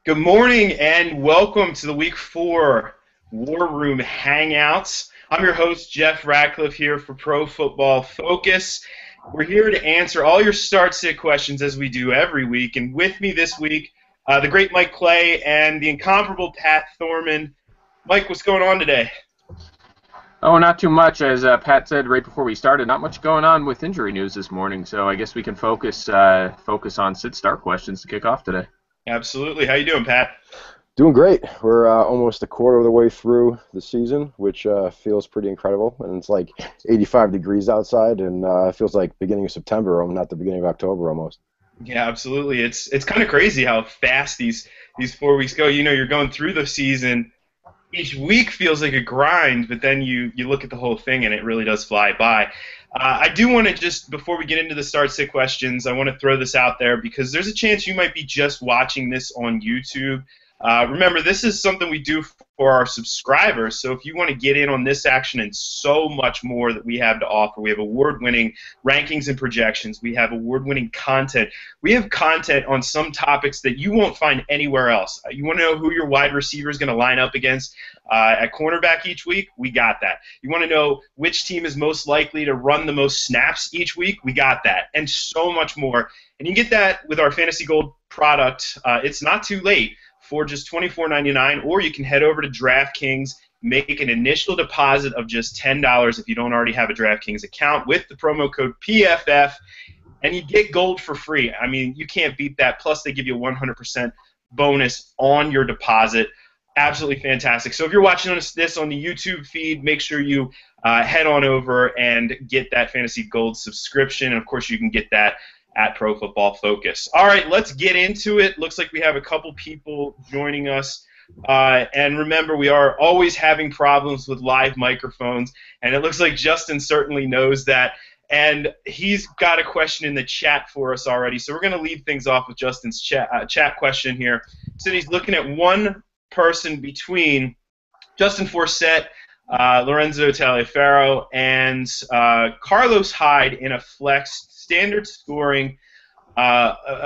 Good morning and welcome to the Week 4 War Room Hangouts. I'm your host, Jeff Ratcliffe, here for Pro Football Focus. We're here to answer all your start-sit questions as we do every week. And with me this week, the great Mike Clay and the incomparable Pat Thorman. Mike, what's going on today? Oh, not too much. As Pat said right before we started, not much going on with injury news this morning. So I guess we can focus on sit-start questions to kick off today. Absolutely. How you doing, Pat? Doing great. We're almost a quarter of the way through the season, which feels pretty incredible. And it's like 85 degrees outside, and it feels like beginning of September, not the beginning of October almost. Yeah, absolutely. It's kind of crazy how fast these 4 weeks go. You know, you're going through the season. Each week feels like a grind, but then you look at the whole thing and it really does fly by. I do want to just, before we get into the start-sit questions, I want to throw this out there because there's a chance you might be just watching this on YouTube. Remember, this is something we do for our subscribers, so if you want to get in on this action and so much more that we have to offer, we have award-winning rankings and projections, we have award-winning content, we have content on some topics that you won't find anywhere else. You want to know who your wide receiver is going to line up against at cornerback each week? We got that. You want to know which team is most likely to run the most snaps each week? We got that, and so much more. And you get that with our Fantasy Gold product. It's not too late for just $24.99, or you can head over to DraftKings, make an initial deposit of just $10 if you don't already have a DraftKings account with the promo code PFF, and you get gold for free. I mean, you can't beat that. Plus, they give you a 100% bonus on your deposit. Absolutely fantastic. So if you're watching this on the YouTube feed, make sure you head on over and get that Fantasy Gold subscription. And, of course, you can get that at Pro Football Focus. All right, let's get into it. Looks like we have a couple people joining us. And remember, we are always having problems with live microphones, and it looks like Justin certainly knows that. And he's got a question in the chat for us already, so we're going to lead things off with Justin's chat question here. So he's looking at one person between Justin Forsett, Lorenzo Taliaferro, and Carlos Hyde in a flex standard scoring,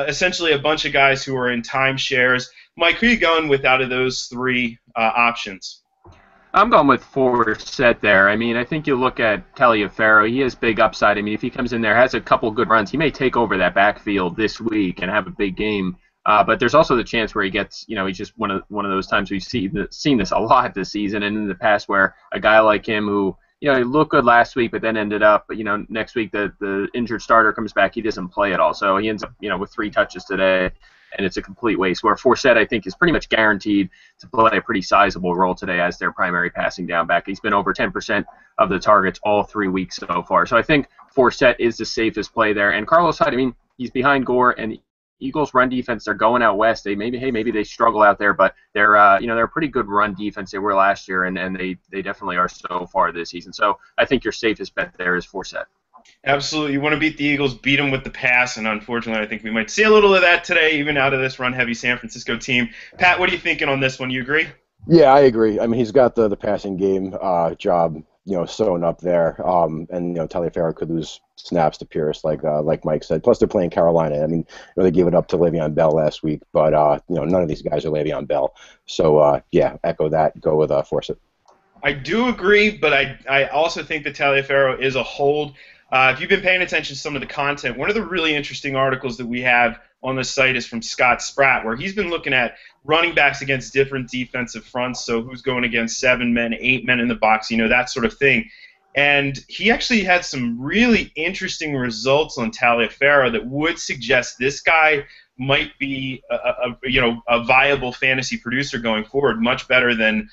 essentially a bunch of guys who are in timeshares. Mike, who are you going with out of those three options? I'm going with Forsett there. I mean, I think you look at Taliaferro, he has big upside. I mean, if he comes in there, has a couple good runs, he may take over that backfield this week and have a big game. But there's also the chance where he gets, he's just one of those times we've seen this a lot this season and in the past where a guy like him who, he looked good last week, but then ended up, next week the injured starter comes back, he doesn't play at all. So he ends up, with 3 touches today, and it's a complete waste. Where Forsett, I think, is pretty much guaranteed to play a pretty sizable role today as their primary passing down back. He's been over 10% of the targets all 3 weeks so far. So I think Forsett is the safest play there. And Carlos Hyde, I mean, he's behind Gore, and Eagles' run defense, they're going out west. Maybe they struggle out there, but they're they're a pretty good run defense. They were last year, and they definitely are so far this season. So I think your safest bet there is Forsett. Absolutely. You want to beat the Eagles, beat them with the pass, and unfortunately I think we might see a little of that today, even out of this run-heavy San Francisco team. Pat, what are you thinking on this one? You agree? Yeah, I agree. I mean, he's got the passing game job, sewn up there, and Taliaferro could lose snaps to Pierce, like Mike said. Plus, they're playing Carolina. I mean, they gave it up to Le'Veon Bell last week, but none of these guys are Le'Veon Bell. So yeah, echo that. Go with Forsett. I do agree, but I also think that Taliaferro is a hold. If you've been paying attention to some of the content, one of the really interesting articles that we have on the site is from Scott Spratt, where he's been looking at running backs against different defensive fronts, so who's going against 7 men, 8 men in the box, that sort of thing. And he actually had some really interesting results on Taliaferro that would suggest this guy might be a viable fantasy producer going forward, much better than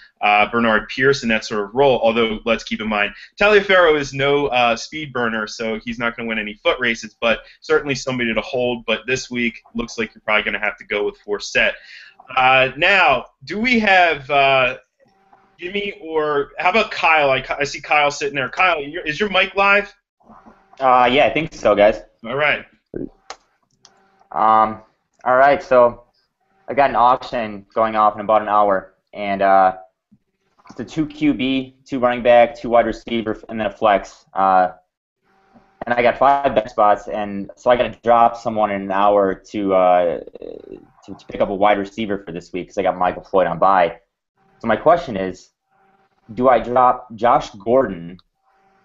Bernard Pierce in that sort of role. Although let's keep in mind, Taliaferro is no speed burner, so he's not going to win any foot races, but certainly somebody to hold. But this week looks like you're probably going to have to go with Forsett. Now, do we have Jimmy or how about Kyle? I see Kyle sitting there. Kyle, is your mic live? Yeah, I think so, guys. All right. All right, so I got an auction going off in about an hour, and it's a 2 QB, 2 running back, 2 wide receiver, and then a flex. And I got 5 bench spots, and so I got to drop someone in an hour to to pick up a wide receiver for this week because I got Michael Floyd on bye. So my question is, do I drop Josh Gordon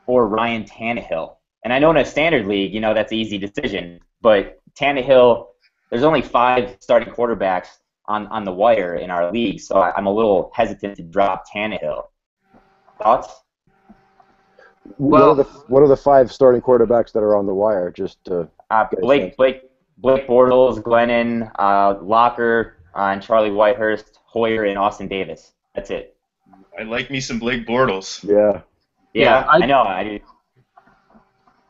or Ryan Tannehill? And I know in a standard league, that's an easy decision. But Tannehill, there's only 5 starting quarterbacks on the wire in our league, so I'm a little hesitant to drop Tannehill. Thoughts? Well, what are the 5 starting quarterbacks that are on the wire? Just to Blake Bortles, Glennon, Locker, and Charlie Whitehurst, Hoyer, and Austin Davis. That's it. I like me some Blake Bortles. Yeah, I know. I do.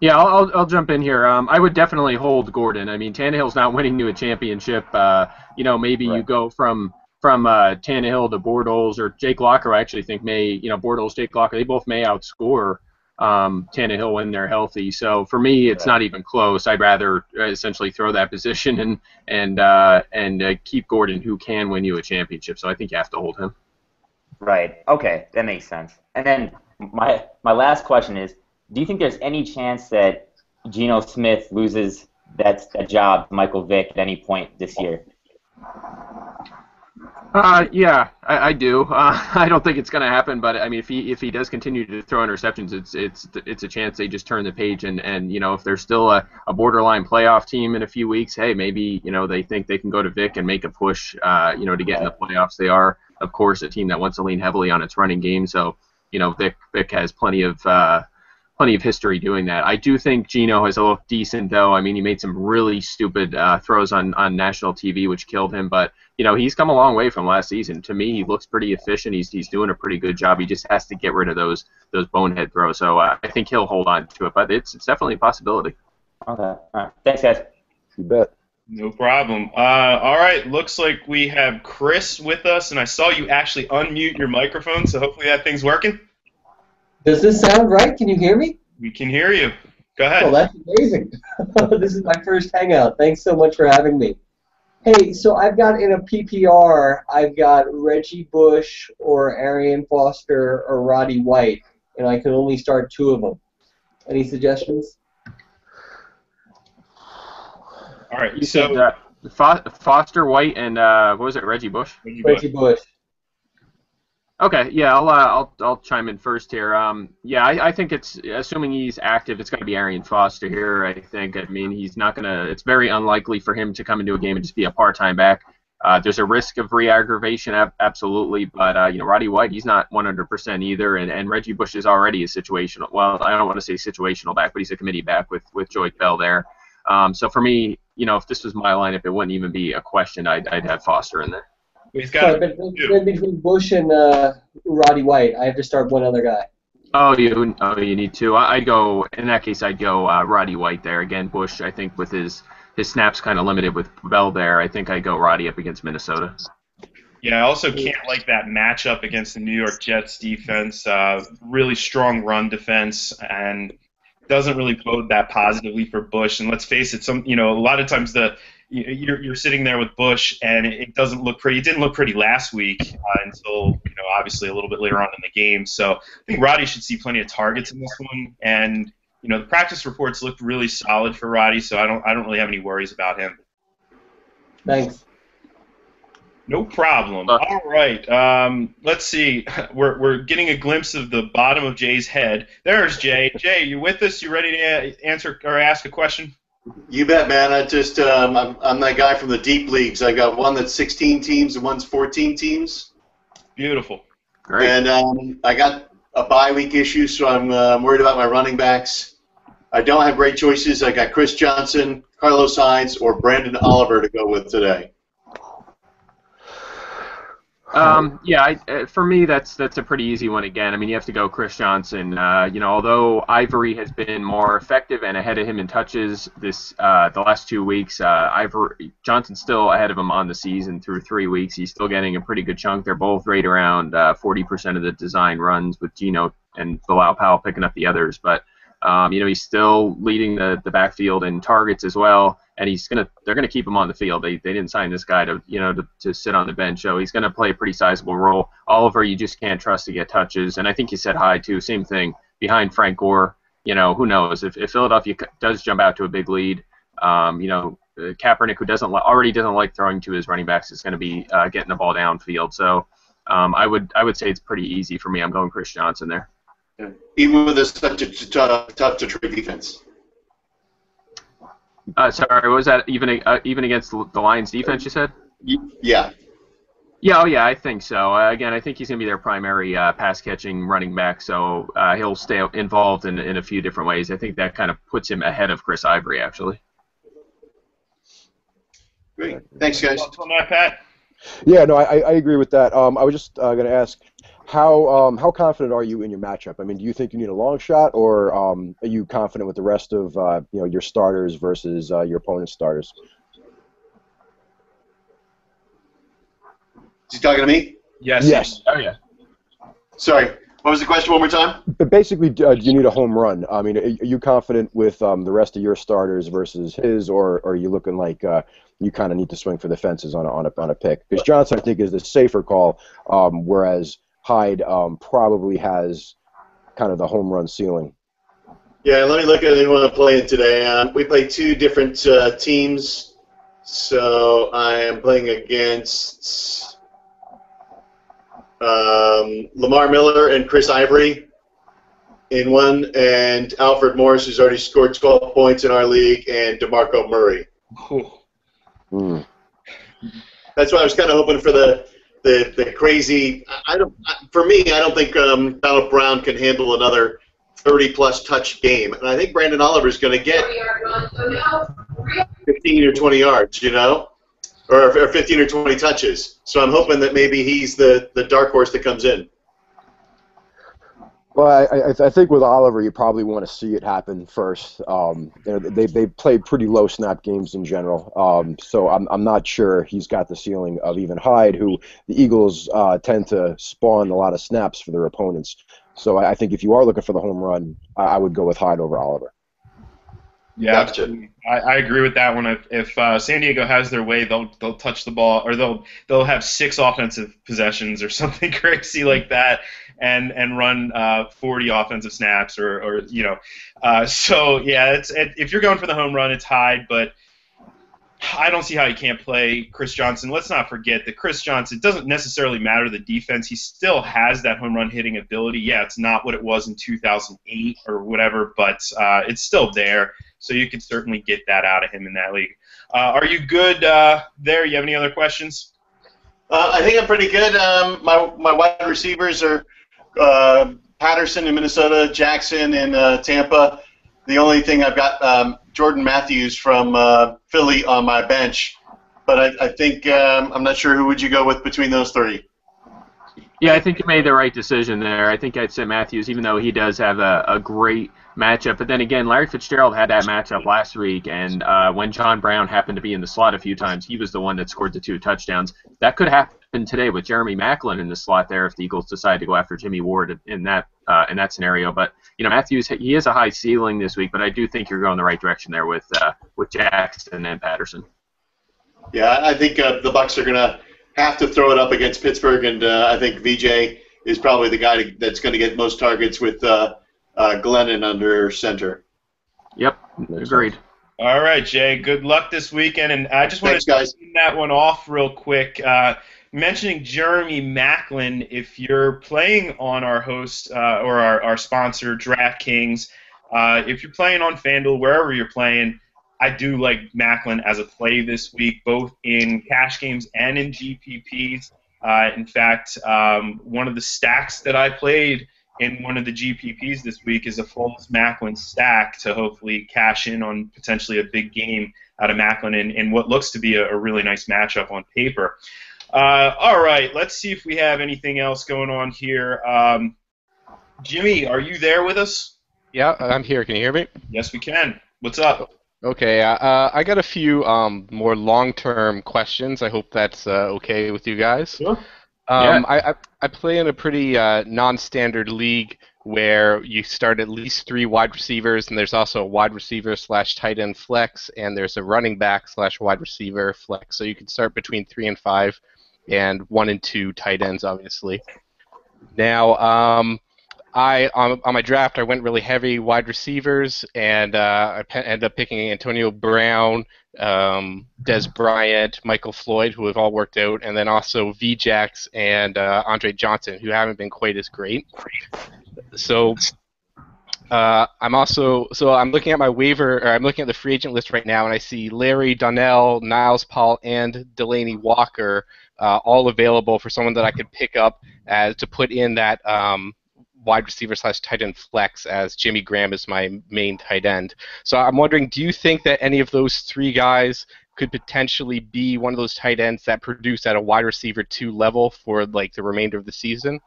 Yeah, I'll jump in here. I would definitely hold Gordon. I mean, Tannehill's not winning you a championship. Maybe you go from Tannehill to Bortles or Jake Locker. I actually think Bortles, Jake Locker, they both may outscore Tannehill when they're healthy. So for me, it's not even close. I'd rather essentially throw that position and keep Gordon, who can win you a championship. So I think you have to hold him. Right. Okay, that makes sense. And then my last question is, do you think there's any chance that Geno Smith loses that job to Michael Vick at any point this year? Yeah, I do. I don't think it's going to happen, but I mean, if he does continue to throw interceptions, it's a chance they just turn the page and if there's still a borderline playoff team in a few weeks, hey, maybe they think they can go to Vic and make a push, to get in the playoffs. They are, of course, a team that wants to lean heavily on its running game, so Vic has plenty of history doing that. I do think Geno has looked decent, though. I mean, he made some really stupid throws on national TV, which killed him. But he's come a long way from last season. To me, he looks pretty efficient. He's doing a pretty good job. He just has to get rid of those bonehead throws. So I think he'll hold on to it. But it's definitely a possibility. Okay. All right. Thanks, guys. You bet. No problem. All right, looks like we have Chris with us, and I saw you actually unmute your microphone, so hopefully that thing's working. Does this sound right? Can you hear me? We can hear you. Go ahead. Oh, that's amazing. This is my first hangout. Thanks so much for having me. Hey, so I've got in a PPR, I've got Reggie Bush or Arian Foster or Roddy White, and I can only start 2 of them. Any suggestions? All right, you said Foster, White, and what was it, Reggie Bush? Reggie Bush. Okay, yeah, I'll chime in first here. I think it's, assuming he's active, it's going to be Arian Foster here. I think. I mean, he's not going to. It's very unlikely for him to come into a game and just be a part-time back. There's a risk of re-aggravation, absolutely, but Roddy White, he's not 100% either, and Reggie Bush is already a situational. Well, I don't want to say situational back, but he's a committee back with Joey Bell there. So for me, if this was my lineup, it wouldn't even be a question. I'd have Foster in there. He's got but between Bush and Roddy White, I have to start one other guy. Oh, you need to. I'd go, in that case, I'd go Roddy White there. Again, Bush, I think with his snaps kind of limited with Bell there, I think I'd go Roddy up against Minnesota. Yeah, I also can't like that matchup against the New York Jets defense. Really strong run defense, and doesn't really bode that positively for Bush. And let's face it, a lot of times you're sitting there with Bush, and it doesn't look pretty. It didn't look pretty last week until obviously a little bit later on in the game. So I think Roddy should see plenty of targets in this one, and the practice reports looked really solid for Roddy, so I don't really have any worries about him. Thanks. No problem. All right. Let's see. We're getting a glimpse of the bottom of Jay's head. There's Jay. Jay, you with us? You ready to answer or ask a question? You bet, man. I'm that guy from the deep leagues. I got one that's 16 teams and one's 14 teams. Beautiful. Great. And I got a bye week issue, so I'm worried about my running backs. I don't have great choices. I got Chris Johnson, Carlos Hyde, or Brandon Oliver to go with today. For me, that's a pretty easy one again. I mean, you have to go Chris Johnson. Although Ivory has been more effective and ahead of him in touches the last 2 weeks, Johnson's still ahead of him on the season through 3 weeks. He's still getting a pretty good chunk. They're both right around 40% of the design runs, with Geno and Bilal Powell picking up the others. But he's still leading the backfield in targets as well. And they're gonna keep him on the field. They didn't sign this guy to sit on the bench, so he's gonna play a pretty sizable role. Oliver, you just can't trust to get touches, and I think you said Hyde too. Same thing behind Frank Gore. Who knows if Philadelphia does jump out to a big lead? Kaepernick, who already doesn't like throwing to his running backs, is going to be getting the ball downfield. So I would say it's pretty easy for me. I'm going Chris Johnson there. Yeah. Even with such a tough Detroit defense. Sorry, what was that? Even against the Lions defense, you said? Yeah. Yeah, oh yeah, I think so. Again, I think he's going to be their primary pass-catching running back, so he'll stay involved in a few different ways. I think that kind of puts him ahead of Chris Ivory, actually. Great. Thanks, guys. On that, Pat? Yeah, no, I agree with that. I was just going to ask, how confident are you in your matchup? I mean, do you think you need a long shot, or are you confident with the rest of your starters versus your opponent's starters? Is he talking to me? Yes. Yes. Oh yeah. Sorry. What was the question one more time? But basically, do you need a home run? I mean, are you confident with the rest of your starters versus his, or are you looking like you kind of need to swing for the fences on a pick? Because Johnson, I think, is the safer call, whereas Hyde probably has kind of the home run ceiling. Yeah, let me look at anyone playing today. We play two different teams, so I am playing against Lamar Miller and Chris Ivory in one, and Alfred Morris, who's already scored 12 points in our league, and DeMarco Murray. Mm. That's why I was kind of hoping for the crazy. For me, I don't think Donald Brown can handle another 30-plus touch game, and I think Brandon Oliver is going to get 15 or 20 yards, or 15 or 20 touches. So I'm hoping that maybe he's the dark horse that comes in. Well, I think with Oliver, you probably want to see it happen first. They played pretty low snap games in general, so I'm not sure he's got the ceiling of even Hyde, who the Eagles tend to spawn a lot of snaps for their opponents. So I think if you are looking for the home run, I would go with Hyde over Oliver. Yeah, Gotcha. I agree with that one. If San Diego has their way, they'll touch the ball, or they'll have 6 offensive possessions or something crazy like that, and run 40 offensive snaps, or so yeah. If you're going for the home run, it's Hyde, but I don't see how he can't play Chris Johnson. Let's not forget that Chris Johnson, it doesn't necessarily matter the defense. He still has that home run hitting ability. Yeah, it's not what it was in 2008 or whatever, but it's still there. So you could certainly get that out of him in that league. Are you good there? You have any other questions? I think I'm pretty good. My wide receivers are Patterson in Minnesota, Jackson in Tampa. The only thing I've got Jordan Matthews from Philly on my bench, but I think I'm not sure who would you go with between those three. Yeah, I think you made the right decision there. I think I'd say Matthews, even though he does have a great matchup. But then again, Larry Fitzgerald had that matchup last week, and when John Brown happened to be in the slot a few times, he was the one that scored the 2 touchdowns. That could happen today with Jeremy Maclin in the slot there if the Eagles decide to go after Jimmy Ward in that scenario. But Matthews, he has a high ceiling this week, but I do think you're going the right direction there with Jackson and Patterson. Yeah, I think the Bucs are going to have to throw it up against Pittsburgh, and I think VJ is probably the guy that's going to get most targets with Glennon under center. Yep, agreed. All right, Jay. Good luck this weekend, and I just want to clean that one off real quick. Mentioning Jeremy Maclin, if you're playing on our host or our sponsor, DraftKings, if you're playing on FanDuel, wherever you're playing, I do like Maclin as a play this week, both in cash games and in GPPs. In fact, one of the stacks that I played in one of the GPPs this week is a Foles Maclin stack to hopefully cash in on potentially a big game out of Maclin in what looks to be a really nice matchup on paper. All right, let's see if we have anything else going on here. Jimmy, are you there with us? Yeah, I'm here. Can you hear me? Yes, we can. What's up? Okay, I got a few more long-term questions. I hope that's okay with you guys. Sure. I play in a pretty non-standard league where you start at least 3 wide receivers, and there's also a wide receiver / tight end flex, and there's a running back / wide receiver flex. So you can start between 3 and 5, and 1 and 2 tight ends, obviously. Now, on my draft, I went really heavy wide receivers, and ended up picking Antonio Brown, Des Bryant, Michael Floyd, who have all worked out, and then also VJax and Andre Johnson, who haven't been quite as great. So I'm looking at my waiver, or I'm looking at the free agent list right now, and I see Larry Donnell, Niles Paul, and Delaney Walker all available for someone that I could pick up to put in that wide receiver / tight end flex, as Jimmy Graham is my main tight end. So I'm wondering, do you think that any of those three guys could potentially be one of those tight ends that produce at a wide receiver 2 level for like the remainder of the season?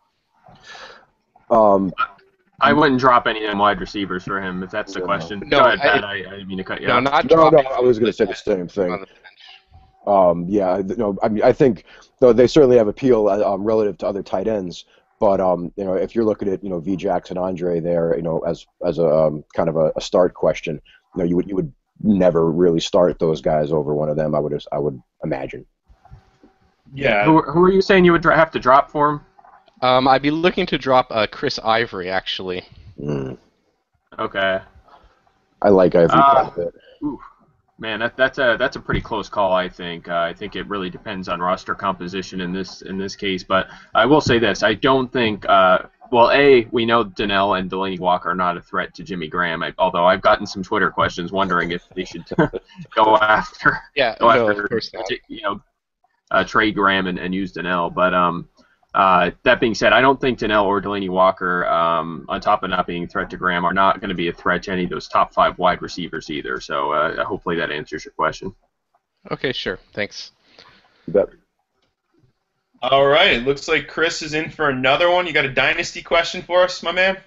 I wouldn't drop any of them wide receivers for him, if that's the question. No, Go ahead, Pat. I didn't mean to cut you off. No, I was going to say the same thing. I think though they certainly have appeal relative to other tight ends, but if you're looking at VJax and Andre there, as a kind of a start question, you would never really start those guys over one of them. I would imagine. Yeah. Who are you saying you would have to drop for him? I'd be looking to drop Chris Ivory, actually. Okay. I like Ivory quite a bit. Man, that's a pretty close call, I think. I think it really depends on roster composition in this case. But I will say this: I don't think. We know Donnell and Delaney Walker are not a threat to Jimmy Graham. Although I've gotten some Twitter questions wondering if they should go after. Of course not. Trade Graham and use Donnell, but that being said, I don't think Donnell or Delaney Walker, on top of not being a threat to Graham, are not going to be a threat to any of those top 5 wide receivers either. So hopefully that answers your question. Okay, sure. Thanks. You bet. All right, it looks like Chris is in for another one. You got a dynasty question for us, my man?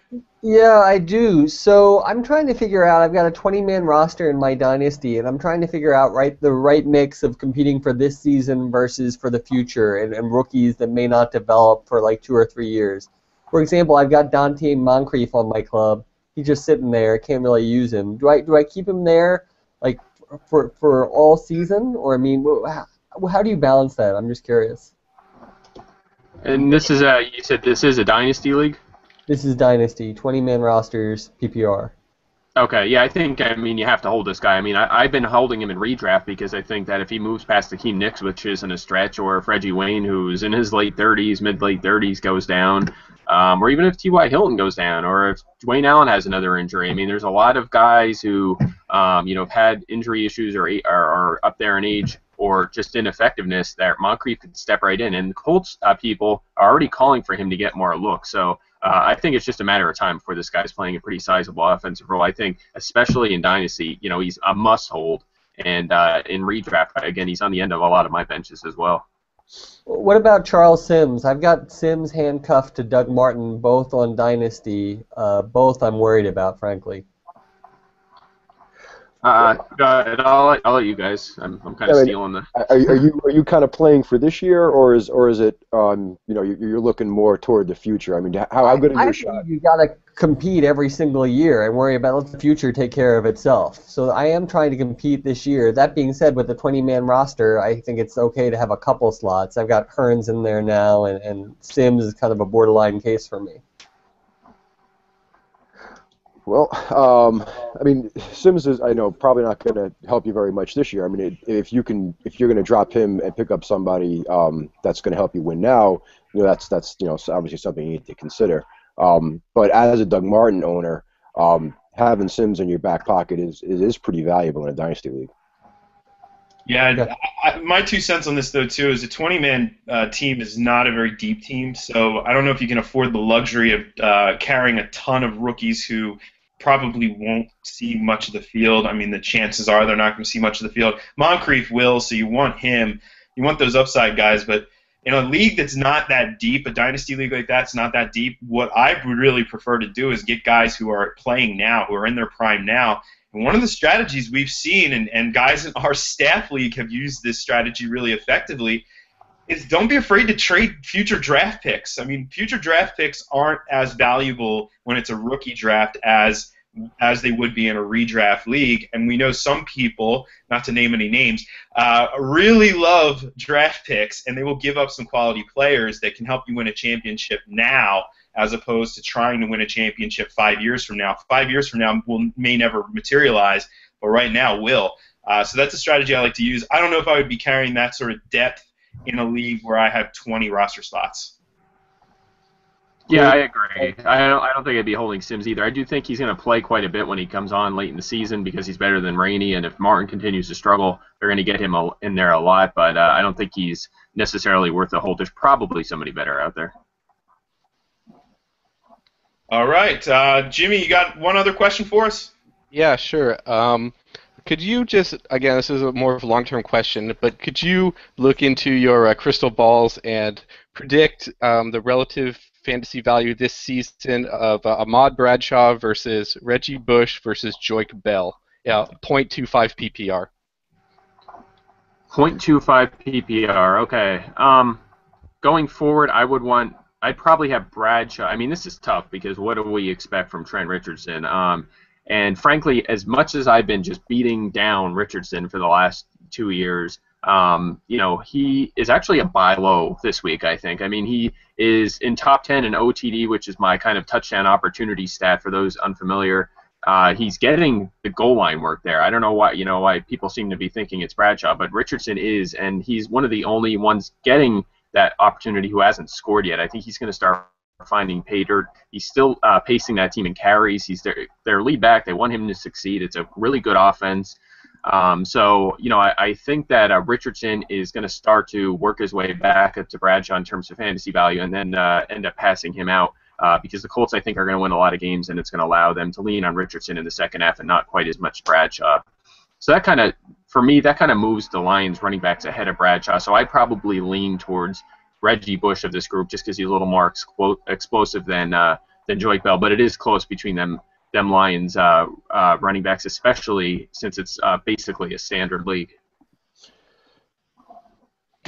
Yeah, I do. So I'm trying to figure out, I've got a 20-man roster in my dynasty, and I'm trying to figure out the right mix of competing for this season versus for the future, and rookies that may not develop for like 2 or 3 years. For example, I've got Dante Moncrief on my club. He's just sitting there. Can't really use him. Do I keep him there like for all season? Or, I mean, how do you balance that? I'm just curious. And you said this is a dynasty league? This is Dynasty, 20-man rosters, PPR. Okay, yeah, I mean, you have to hold this guy. I mean, I've been holding him in redraft because I think that if he moves past Hakeem Nicks, which isn't a stretch, or if Reggie Wayne, who's in his mid-late 30s, goes down, or even if T.Y. Hilton goes down, or if Dwayne Allen has another injury. I mean, there's a lot of guys who, have had injury issues or are up there in age, or just ineffectiveness, that Moncrief could step right in. And the Colts people are already calling for him to get more looks. So I think it's just a matter of time before this guy's playing a pretty sizable offensive role. I think, especially in Dynasty, he's a must-hold. And in redraft, again, he's on the end of a lot of my benches as well. What about Charles Sims? I've got Sims handcuffed to Doug Martin, both on Dynasty. Both I'm worried about, frankly. I'll let you guys. I'm kind of stealing the. Are you kind of playing for this year, or is it you're looking more toward the future? I mean, how good is your shot? You got to compete every single year and worry about let the future take care of itself. So I am trying to compete this year. That being said, with the 20-man roster, I think it's okay to have a couple slots. I've got Hearns in there now, and Sims is kind of a borderline case for me. Well, I mean, Sims is, I know, probably not going to help you very much this year. I mean, if you're going to drop him and pick up somebody that's going to help you win now, that's obviously something you need to consider. But as a Doug Martin owner, having Sims in your back pocket is pretty valuable in a dynasty league. Yeah, my 2 cents on this, though, too, is a 20-man team is not a very deep team, so I don't know if you can afford the luxury of carrying a ton of rookies who probably won't see much of the field. I mean, the chances are they're not going to see much of the field. Moncrief will, so you want him. You want those upside guys, but in a league that's not that deep, a dynasty league like that's not that deep, what I would really prefer to do is get guys who are playing now, who are in their prime now. And one of the strategies we've seen, and guys in our staff league have used this strategy really effectively, is don't be afraid to trade future draft picks. I mean, future draft picks aren't as valuable when it's a rookie draft as they would be in a redraft league. And we know some people, not to name any names, really love draft picks, and they will give up some quality players that can help you win a championship now as opposed to trying to win a championship 5 years from now. 5 years from now may never materialize, but right now will. So that's a strategy I like to use. I don't know if I would be carrying that sort of depth in a league where I have 20 roster spots. Yeah, I agree. I don't think I'd be holding Sims either. I do think he's going to play quite a bit when he comes on late in the season because he's better than Rainey, and if Martin continues to struggle, they're going to get him in there a lot, but I don't think he's necessarily worth a hold. There's probably somebody better out there. All right. Jimmy, you got one other question for us? Yeah, sure. Could you just, again, this is more of a long-term question, but could you look into your crystal balls and predict the relative fantasy value this season of Ahmad Bradshaw versus Reggie Bush versus Joique Bell? Yeah, 0.25 PPR. 0.25 PPR, okay. Going forward, I'd probably have Bradshaw. I mean, this is tough because what do we expect from Trent Richardson? And frankly, as much as I've been just beating down Richardson for the last 2 years, he is actually a buy low this week, I think. I mean, he is in top 10 in OTD, which is my kind of touchdown opportunity stat for those unfamiliar. He's getting the goal line work there. I don't know why people seem to be thinking it's Bradshaw, but Richardson is, and he's one of the only ones getting that opportunity who hasn't scored yet. I think he's going to start finding pay dirt. He's still pacing that team in carries. He's their lead back. They want him to succeed. It's a really good offense. I think that Richardson is going to start to work his way back up to Bradshaw in terms of fantasy value and then end up passing him out because the Colts, I think, are going to win a lot of games, and it's going to allow them to lean on Richardson in the second half and not quite as much Bradshaw. So that kind of, for me, that kind of moves the Lions running backs ahead of Bradshaw. So I probably lean towards Reggie Bush of this group just because he's a little more explosive than Joique Bell, but it is close between them Lions running backs, especially since it's basically a standard league.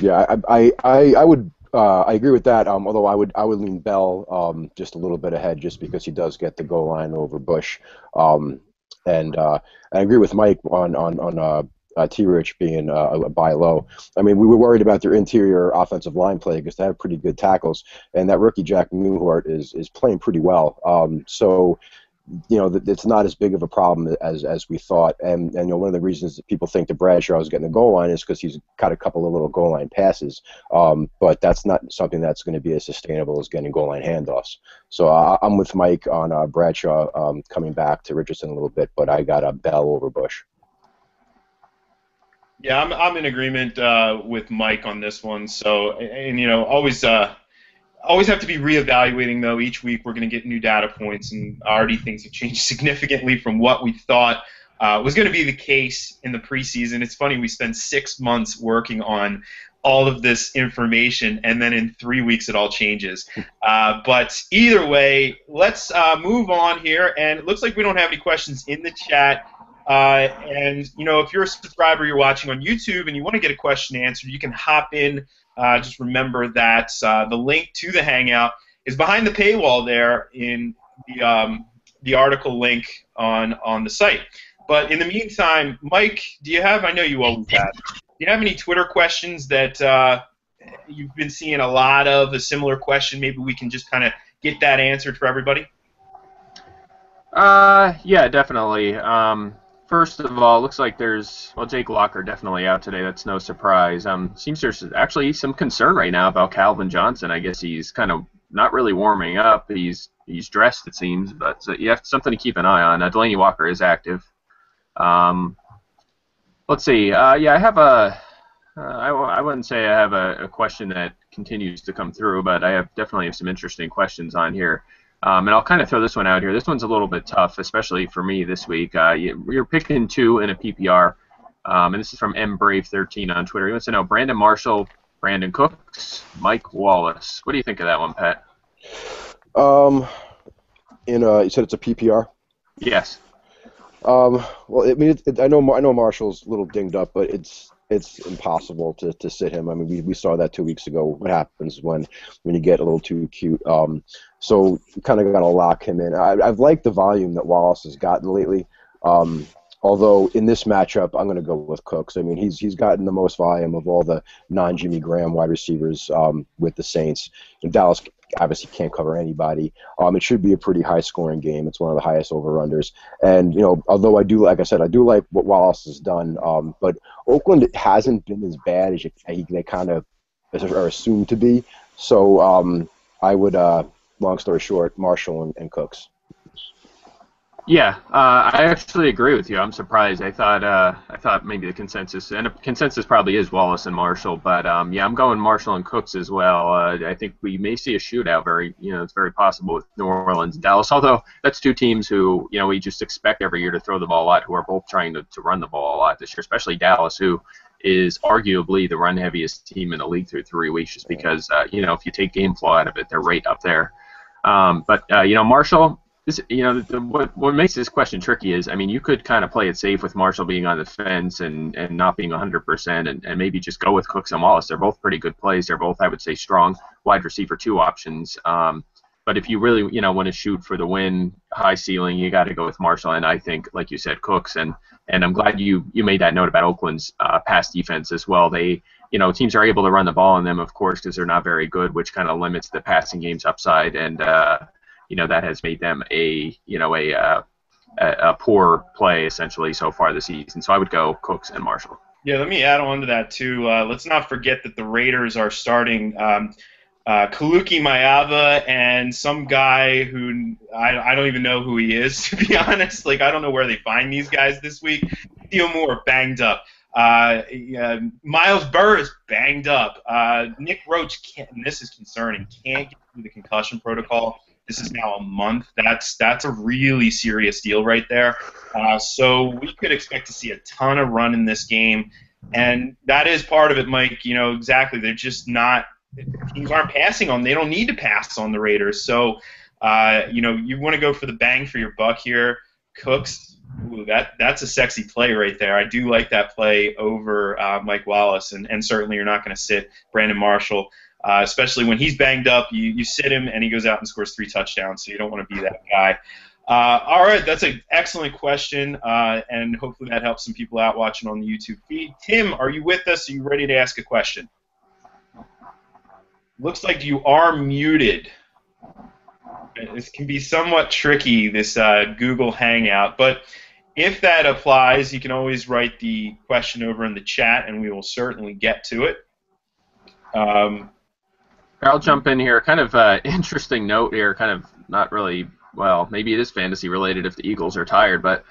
Yeah, I would I agree with that. Although I would lean Bell just a little bit ahead just because he does get the goal line over Bush, and I agree with Mike on T-Rich being a buy low. I mean, we were worried about their interior offensive line play because they have pretty good tackles, and that rookie Jack Newhart is playing pretty well. So, it's not as big of a problem as we thought. And one of the reasons that people think that Bradshaw is getting the goal line is because he's got a couple of little goal line passes. But that's not something that's going to be as sustainable as getting goal line handoffs. So I'm with Mike on Bradshaw coming back to Richardson a little bit, but I got a Bell over Bush. Yeah, I'm in agreement with Mike on this one. So, always have to be reevaluating though. Each week we're going to get new data points, and already things have changed significantly from what we thought was going to be the case in the preseason. It's funny, we spent 6 months working on all of this information, and then in 3 weeks it all changes. But either way, let's move on here. And it looks like we don't have any questions in the chat. If you're a subscriber, you're watching on YouTube, and you want to get a question answered, you can hop in. Just remember that the link to the Hangout is behind the paywall there in the article link on the site. But in the meantime, Mike, I know you always have, do you have any Twitter questions that you've been seeing a lot of, a similar question? Maybe we can just kind of get that answered for everybody? Yeah, definitely. First of all, looks like Jake Locker definitely out today. That's no surprise. Seems there's actually some concern right now about Calvin Johnson. I guess he's kind of not really warming up. He's dressed, it seems, but you have something to keep an eye on. Delaney Walker is active. Let's see. I have I wouldn't say I have a question that continues to come through, but I definitely have some interesting questions on here. And I'll kind of throw this one out here. This one's a little bit tough, especially for me this week. You're picking 2 in a PPR, and this is from MBrave13 on Twitter. He wants to know Brandon Marshall, Brandon Cooks, Mike Wallace. What do you think of that one, Pat? You said it's a PPR? Yes. Well, I mean, I know Marshall's a little dinged up, but it's impossible to sit him. I mean, we saw that 2 weeks ago. What happens when you get a little too cute? So you kind of got to lock him in. I've liked the volume that Wallace has gotten lately. Although in this matchup, I'm going to go with Cooks. I mean, he's gotten the most volume of all the non-Jimmy Graham wide receivers with the Saints. And Dallas obviously can't cover anybody. It should be a pretty high-scoring game. It's one of the highest over-unders. And, although I do, like I said, I do like what Wallace has done, but Oakland hasn't been as bad as they kind of are assumed to be. So I would, long story short, Marshall and Cooks. Yeah, I actually agree with you. I'm surprised. I thought maybe the consensus, and the consensus probably is Wallace and Marshall, but yeah, I'm going Marshall and Cooks as well. I think we may see a shootout. It's very possible with New Orleans and Dallas. Although that's two teams who we just expect every year to throw the ball a lot, who are both trying to run the ball a lot this year, especially Dallas, who is arguably the run heaviest team in the league through 3 weeks, just because if you take game flow out of it, they're right up there. But Marshall. What makes this question tricky is, you could kind of play it safe with Marshall being on the fence and not being 100% and maybe just go with Cooks and Wallace. They're both pretty good plays. They're both, I would say, strong wide receiver 2 options. But if you really, want to shoot for the win, high ceiling, you got to go with Marshall. And I think, like you said, Cooks. And I'm glad you made that note about Oakland's pass defense as well. They, teams are able to run the ball on them, of course, because they're not very good, which kind of limits the passing game's upside. And that has made them a poor play essentially so far this season. So I would go Cooks and Marshall. Yeah, let me add on to that too. Let's not forget that the Raiders are starting Kaluki Mayava and some guy who I don't even know who he is, to be honest. I don't know where they find these guys this week. Theo Moore banged up. Miles Burris banged up. Nick Roach can't, and this is concerning, can't get through the concussion protocol. This is now a month. That's a really serious deal right there. So we could expect to see a ton of run in this game, and that is part of it, Mike. Exactly. They're just not. Teams aren't passing on. They don't need to pass on the Raiders. So you want to go for the bang for your buck here. Cooks. Ooh, that's a sexy play right there. I do like that play over Mike Wallace, and certainly you're not going to sit Brandon Marshall. Especially when he's banged up, you sit him and he goes out and scores 3 touchdowns, so you don't want to be that guy. All right, that's an excellent question, and hopefully that helps some people out watching on the YouTube feed. Tim, are you with us? Are you ready to ask a question? Looks like you are muted. This can be somewhat tricky, this Google Hangout, but if that applies, you can always write the question over in the chat, and we will certainly get to it. I'll jump in here. Kind of interesting note here, kind of not really, well, maybe it is fantasy related if the Eagles are tired, but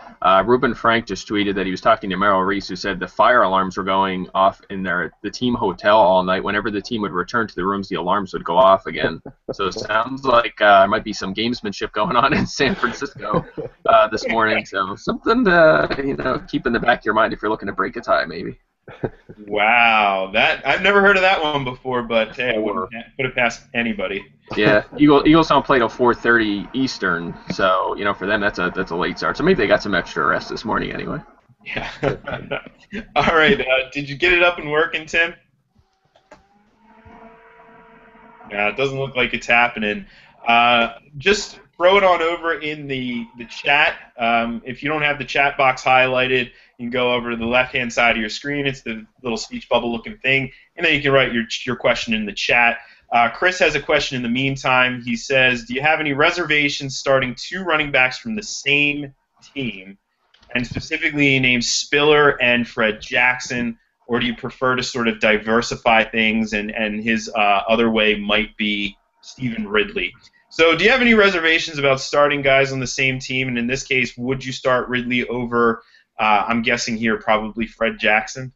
Reuben Frank just tweeted that he was talking to Merrill Reese, who said the fire alarms were going off in the team hotel all night. Whenever the team would return to the rooms, the alarms would go off again. So it sounds like there might be some gamesmanship going on in San Francisco this morning. So something to keep in the back of your mind if you're looking to break a tie, maybe. Wow, I've never heard of that one before, but hey, I wouldn't put it past anybody. Yeah, Eagles don't play till 4:30 Eastern, so for them that's a late start. So maybe they got some extra rest this morning anyway. Yeah. All right, did you get it up and working, Tim? Yeah, it doesn't look like it's happening. Just throw it on over in the chat. If you don't have the chat box highlighted, you can go over to the left-hand side of your screen. It's the little speech bubble-looking thing, and then you can write your question in the chat. Chris has a question in the meantime. He says, do you have any reservations starting 2 running backs from the same team, and specifically named Spiller and Fred Jackson, or do you prefer to sort of diversify things and his other way might be Stephen Ridley? So do you have any reservations about starting guys on the same team, and in this case, would you start Ridley over I'm guessing here probably Fred Jackson?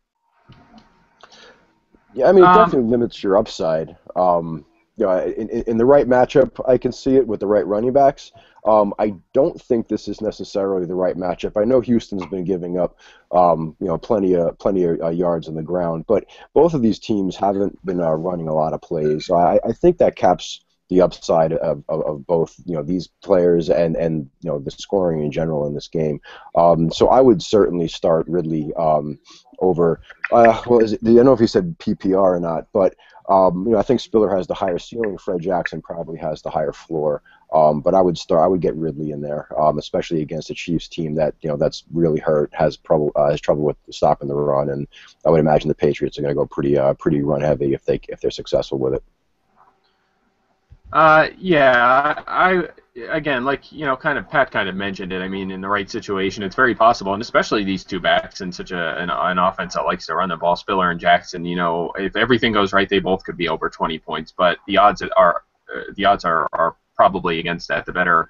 Yeah, it definitely limits your upside. In the right matchup, I can see it with the right running backs. I don't think this is necessarily the right matchup. I know Houston's been giving up, plenty of yards on the ground, but both of these teams haven't been running a lot of plays. So I think that caps the upside of both these players and the scoring in general in this game. So I would certainly start Ridley over. I don't know if he said PPR or not, but I think Spiller has the higher ceiling. Fred Jackson probably has the higher floor. But I would get Ridley in there, especially against a Chiefs team that that's really hurt, has trouble with stopping the run, and I would imagine the Patriots are going to go pretty run heavy if they're successful with it. Yeah, I again, like kind of Pat kind of mentioned it. I mean, in the right situation, it's very possible, and especially these two backs in such an offense that likes to run the ball, Spiller and Jackson. If everything goes right, they both could be over 20 points. But the odds are probably against that. The better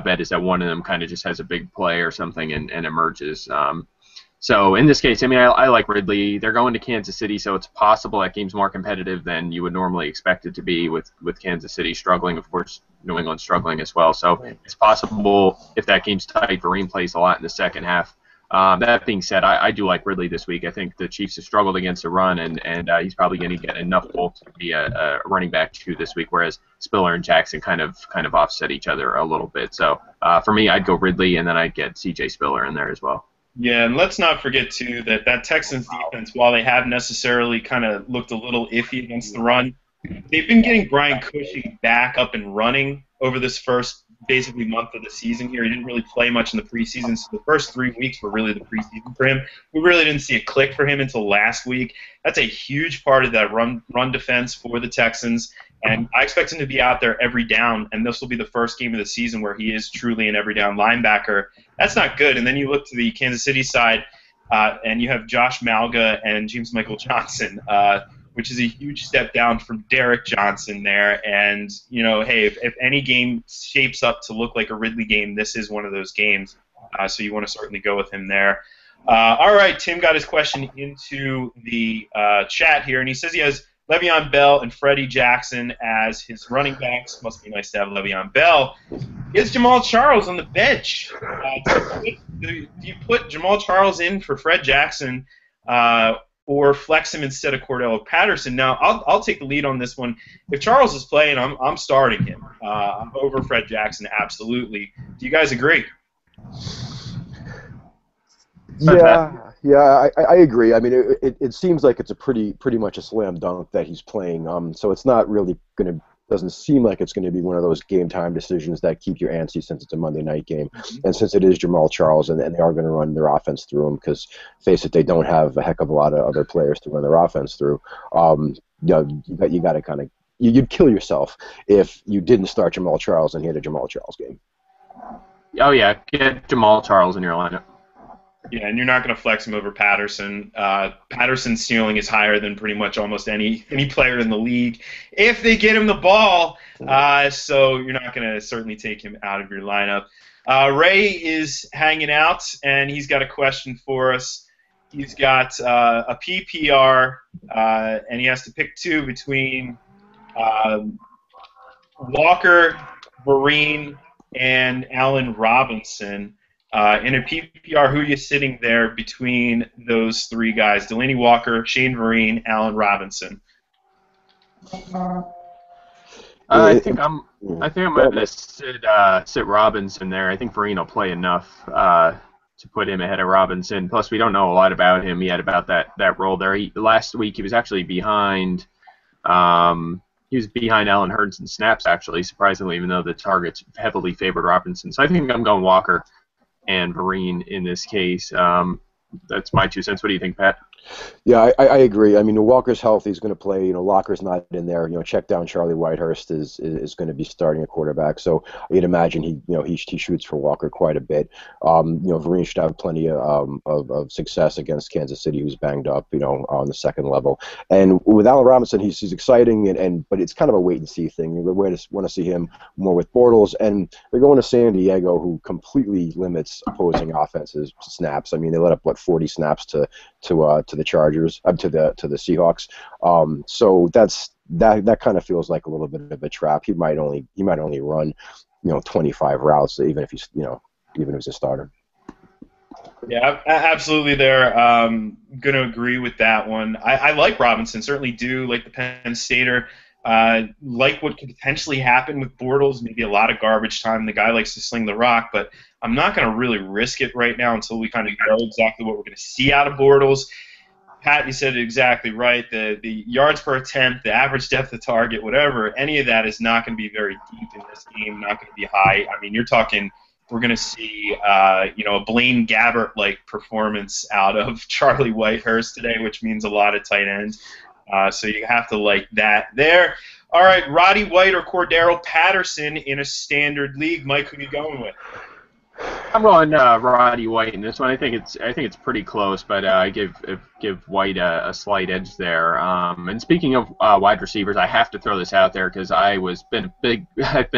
bet is that one of them kind of just has a big play or something and emerges. So in this case, I mean, I like Ridley. They're going to Kansas City, so it's possible that game's more competitive than you would normally expect it to be with Kansas City struggling. Of course, New England struggling as well. So it's possible if that game's tight, Vereen plays a lot in the second half. That being said, I do like Ridley this week. I think the Chiefs have struggled against the run, and he's probably going to get enough goals to be a running back 2 this week, whereas Spiller and Jackson kind of offset each other a little bit. So for me, I'd go Ridley, and then I'd get C.J. Spiller in there as well. Yeah, and let's not forget, too, that Texans defense, while they have necessarily kind of looked a little iffy against the run, they've been getting Brian Cushing back up and running over this first basically month of the season here. He didn't really play much in the preseason, so the first 3 weeks were really the preseason for him. We really didn't see a click for him until last week. That's a huge part of that run defense for the Texans, and I expect him to be out there every down, and this will be the first game of the season where he is truly an every down linebacker. That's not good. And then you look to the Kansas City side, and you have Josh Malga and James Michael Johnson, which is a huge step down from Derek Johnson there. And, hey, if any game shapes up to look like a Ridley game, this is one of those games. So you want to certainly go with him there. All right, Tim got his question into the chat here, and he says he has Le'Veon Bell and Freddie Jackson as his running backs. Must be nice to have Le'Veon Bell. Is Jamal Charles on the bench? Do you put Jamal Charles in for Fred Jackson or flex him instead of Cordell Patterson? Now, I'll take the lead on this one. If Charles is playing, I'm starting him over Fred Jackson, absolutely. Do you guys agree? Yeah, I agree. I mean, it seems like it's a pretty much a slam dunk that he's playing. So it's not really doesn't seem like it's going to be one of those game time decisions that keep you antsy since it's a Monday night game, and since it is Jamal Charles and they are going to run their offense through him because face it, they don't have a heck of a lot of other players to run their offense through. You got to kind of you'd kill yourself if you didn't start Jamal Charles and he had a Jamal Charles game. Oh yeah, get Jamal Charles in your lineup. Yeah, and you're not going to flex him over Patterson. Patterson's ceiling is higher than pretty much almost any player in the league if they get him the ball. So you're not going to certainly take him out of your lineup. Ray is hanging out, and he's got a question for us. He's got a PPR, and he has to pick 2 between Walker, Vereen, and Allen Robinson. In a PPR, who are you sitting there between those 3 guys? Delanie Walker, Shane Vereen, Allen Robinson. I think I'm going to sit Robinson there. I think Vereen will play enough to put him ahead of Robinson. Plus, we don't know a lot about him yet about that role there. Last week, he was actually behind. He was behind Allen Hurts in snaps, actually, surprisingly, even though the targets heavily favored Robinson. So I think I'm going Walker and Vereen in this case. That's my 2 cents. What do you think, Pat? Yeah, I agree. I mean, Walker's healthy. He's going to play. Locker's not in there. Check down Charlie Whitehurst is going to be starting a quarterback. So you'd imagine he shoots for Walker quite a bit. Vereen should have plenty of success against Kansas City, who's banged up, on the second level. And with Allen Robinson, he's exciting, but it's kind of a wait and see thing. We want to see him more with Bortles, and they're going to San Diego, who completely limits opposing offenses snaps. I mean, they let up 40 snaps to the Chargers, to the Seahawks. So that kind of feels like a little bit of a trap. He might only run 25 routes, even if he's a starter. Yeah, absolutely. There, going to agree with that one. I like Robinson, certainly do like the Penn Stater. Like what could potentially happen with Bortles, maybe a lot of garbage time. The guy likes to sling the rock, but I'm not going to really risk it right now until we kind of know exactly what we're going to see out of Bortles. Pat, you said it exactly right. The yards per attempt, the average depth of target, whatever, any of that is not going to be very deep in this game, not going to be high. I mean, you're talking we're going to see a Blaine Gabbert-like performance out of Charlie Whitehurst today, which means a lot of tight ends. So you have to like that there. All right, Roddy White or Cordero Patterson in a standard league. Mike, who are you going with? I'm going Roddy White in this one. I think it's pretty close, but I give White a slight edge there. And speaking of wide receivers, I have to throw this out there because I've been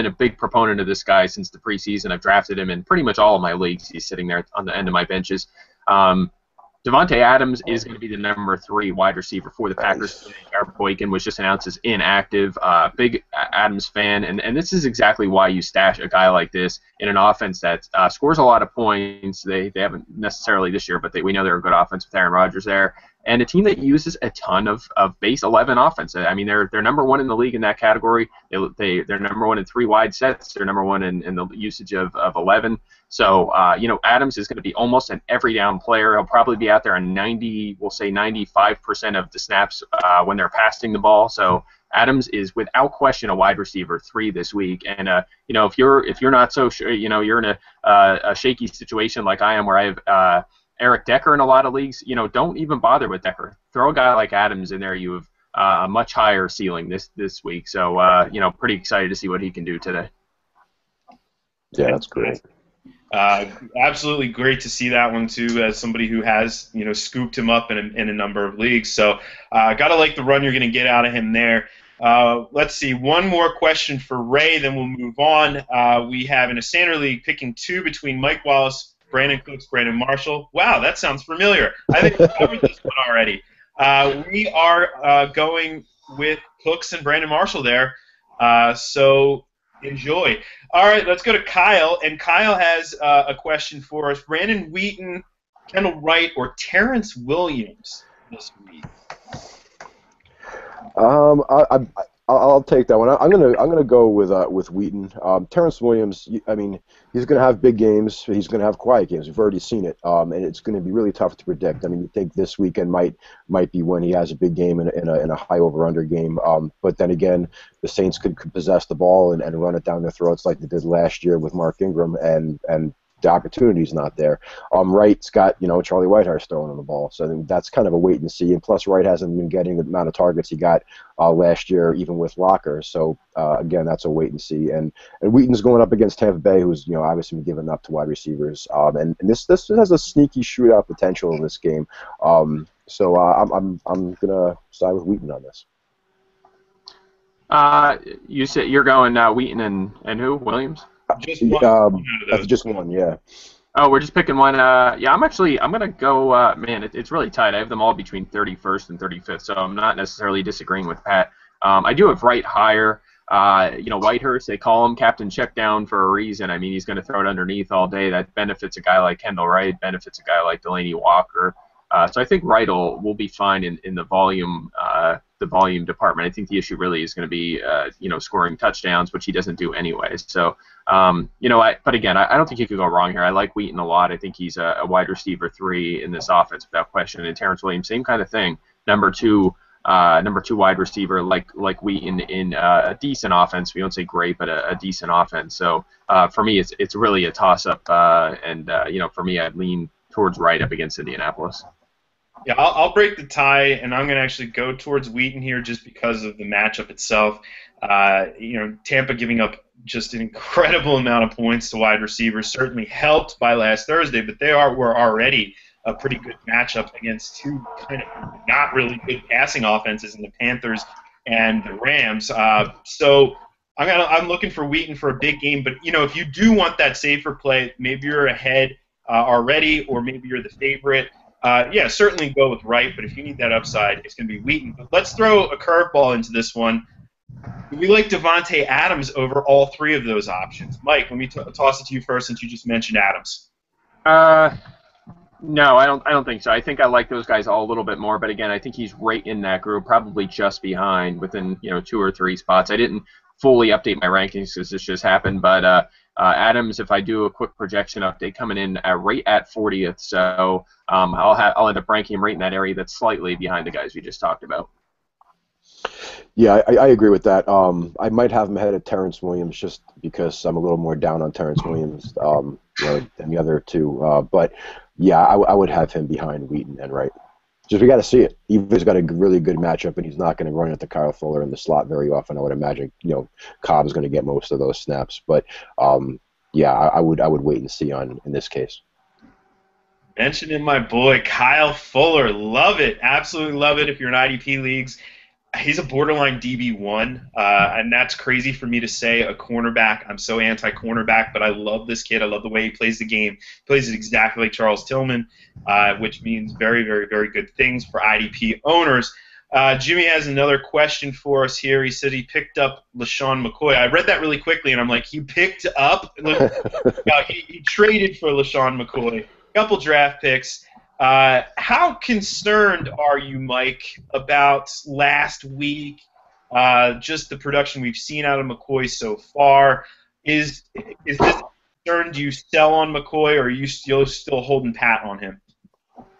a big proponent of this guy since the preseason. I've drafted him in pretty much all of my leagues. He's sitting there on the end of my benches. Devontae Adams is going to be the number 3 wide receiver for the Packers. Garrett Boykin was just announced as inactive. Big Adams fan, and this is exactly why you stash a guy like this in an offense that scores a lot of points. They haven't necessarily this year, but we know they're a good offense with Aaron Rodgers there. And a team that uses a ton of base 11 offense. I mean, they're number 1 in the league in that category. They're number 1 in 3 wide sets. They're number 1 in the usage of 11. So, Adams is going to be almost an every down player. He'll probably be out there on 95% of the snaps when they're passing the ball. So Adams is without question a wide receiver 3 this week. And if you're not so sure, you're in a shaky situation like I am, where I have Eric Decker in a lot of leagues, don't even bother with Decker. Throw a guy like Adams in there. You have a much higher ceiling this week. So, pretty excited to see what he can do today. Yeah, that's great. Absolutely great to see that one too, as somebody who has scooped him up in a number of leagues. So gotta like the run you're going to get out of him there. Let's see, one more question for Ray, then we'll move on. We have in a standard league picking 2 between Mike Wallace, Brandon Cooks, Brandon Marshall. Wow, that sounds familiar. I think we covered this one already. We are going with Cooks and Brandon Marshall there. So enjoy. All right, let's go to Kyle, and Kyle has a question for us. Brandon Wheaton, Kendall Wright, or Terrence Williams this week? I'll take that one. I'm gonna go with Wheaton. Terrence Williams, I mean, he's gonna have big games. He's gonna have quiet games. We've already seen it, and it's gonna be really tough to predict. I mean, you think this weekend might be when he has a big game in a high over/under game. But then again, the Saints could possess the ball and run it down their throats like they did last year with Mark Ingram, and the opportunity's not there. Wright's got Charlie Whitehurst throwing on the ball, so I think that's kind of a wait and see. And plus, Wright hasn't been getting the amount of targets he got last year, even with Locker. So again, that's a wait and see. And Wheaton's going up against Tampa Bay, who's obviously been giving up to wide receivers. And this has a sneaky shootout potential in this game. So I'm gonna side with Wheaton on this. You said you're going Wheaton and who? Williams? Just one. Just one, yeah. Oh, we're just picking one. Yeah, I'm gonna go. It's really tight. I have them all between 31st and 35th, so I'm not necessarily disagreeing with Pat. I do have Wright higher. Whitehurst, they call him Captain Checkdown for a reason. I mean, he's going to throw it underneath all day. That benefits a guy like Kendall Wright, benefits a guy like Delaney Walker. So I think Wright will be fine in the volume department. I think the issue really is going to be scoring touchdowns, which he doesn't do anyway. So but again, I don't think you could go wrong here. I like Wheaton a lot. I think he's a wide receiver 3 in this offense without question. And Terrence Williams, same kind of thing. Number two wide receiver like Wheaton in a decent offense. We don't say great, but a decent offense. So for me, it's really a toss up. For me, I'd lean towards Wright up against Indianapolis. Yeah, I'll break the tie, and I'm going to actually go towards Wheaton here just because of the matchup itself. Tampa giving up just an incredible amount of points to wide receivers, certainly helped by last Thursday, but were already a pretty good matchup against 2 kind of not really good passing offenses in the Panthers and the Rams. So I'm looking for Wheaton for a big game, but if you do want that safer play, maybe you're ahead already, or maybe you're the favorite. Certainly go with Wright, but if you need that upside, it's going to be Wheaton. But let's throw a curveball into this one. Do we like Devontae Adams over all 3 of those options? Mike, let me toss it to you first, since you just mentioned Adams. No, I don't think so. I think I like those guys all a little bit more, but again, I think he's right in that group, probably just behind, within 2 or 3 spots. I didn't fully update my rankings because this just happened, but Adams, if I do a quick projection update, coming in right at 40th, so I'll end up ranking him right in that area that's slightly behind the guys we just talked about. Yeah, I agree with that. I might have him ahead of Terrence Williams just because I'm a little more down on Terrence Williams than the other 2. But yeah, I would have him behind Wheaton and Wright. Just we got to see it. Eva's got a really good matchup, and he's not going to run into Kyle Fuller in the slot very often. I would imagine, Cobb's going to get most of those snaps. But yeah, I would wait and see in this case. Mentioning my boy Kyle Fuller, love it, absolutely love it. If you're in IDP leagues, he's a borderline DB1, and that's crazy for me to say. A cornerback, I'm so anti-cornerback, but I love this kid. I love the way he plays the game. He plays it exactly like Charles Tillman, which means very, very, very good things for IDP owners. Jimmy has another question for us here. He said he picked up LaShawn McCoy. I read that really quickly, and I'm like, he picked up? He traded for LaShawn McCoy. Couple draft picks. How concerned are you, Mike, about last week? Just the production we've seen out of McCoy so far. Is this a concern? Do you sell on McCoy, or are you still holding pat on him?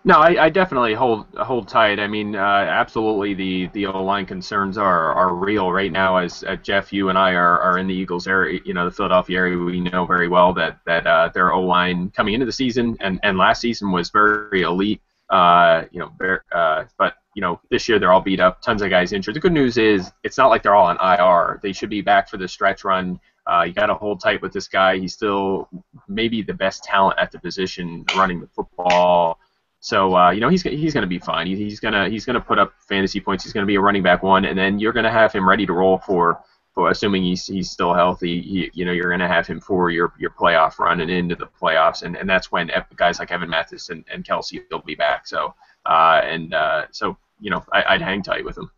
No, I definitely hold tight. I mean, absolutely, the O-line concerns are real right now. As Jeff, you and I are in the Eagles area, the Philadelphia area. We know very well that their O-line coming into the season and last season was very elite. But this year they're all beat up. Tons of guys injured. The good news is it's not like they're all on IR. They should be back for the stretch run. You got to hold tight with this guy. He's still maybe the best talent at the position running the football. So he's going to be fine. He's going to put up fantasy points. He's going to be a running back one, and then you're going to have him ready to roll for assuming he's still healthy. You're going to have him for your playoff run and into the playoffs, and that's when guys like Evan Mathis and Kelsey will be back. So I'd hang tight with him.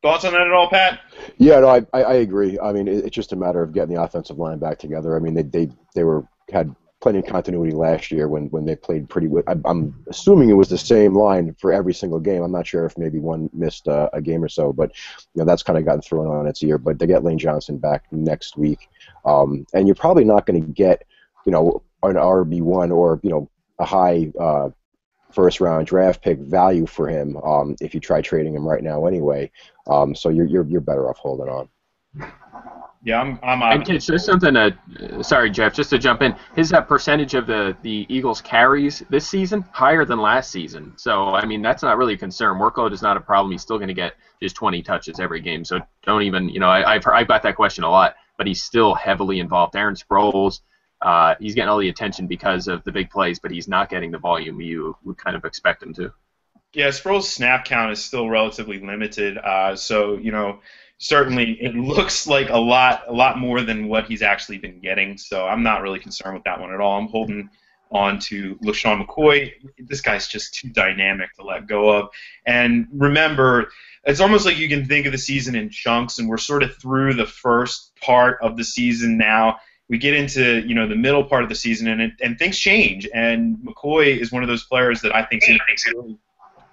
Thoughts on that at all, Pat? Yeah, no, I agree. I mean, it's just a matter of getting the offensive line back together. I mean, they had plenty of continuity last year when they played pretty well. I'm assuming it was the same line for every single game. I'm not sure if maybe one missed a game or so, but that's kind of gotten thrown on its ear. But they get Lane Johnson back next week, and you're probably not going to get an RB1 or a high first round draft pick value for him if you try trading him right now anyway. So you're better off holding on. Yeah, I'm out. And it's just something sorry, Jeff, just to jump in. His percentage of the Eagles carries this season higher than last season. So I mean that's not really a concern. Workload is not a problem. He's still going to get just 20 touches every game. So don't even I've got that question a lot, but he's still heavily involved. Aaron Sproles, he's getting all the attention because of the big plays, but he's not getting the volume you would kind of expect him to. Yeah, Sproles' snap count is still relatively limited. Certainly, it looks like a lot more than what he's actually been getting. So I'm not really concerned with that one at all. I'm holding on to LaShawn McCoy. This guy's just too dynamic to let go of. And remember, it's almost like you can think of the season in chunks, and we're sort of through the first part of the season now. We get into the middle part of the season, and things change. And McCoy is one of those players that I think is a really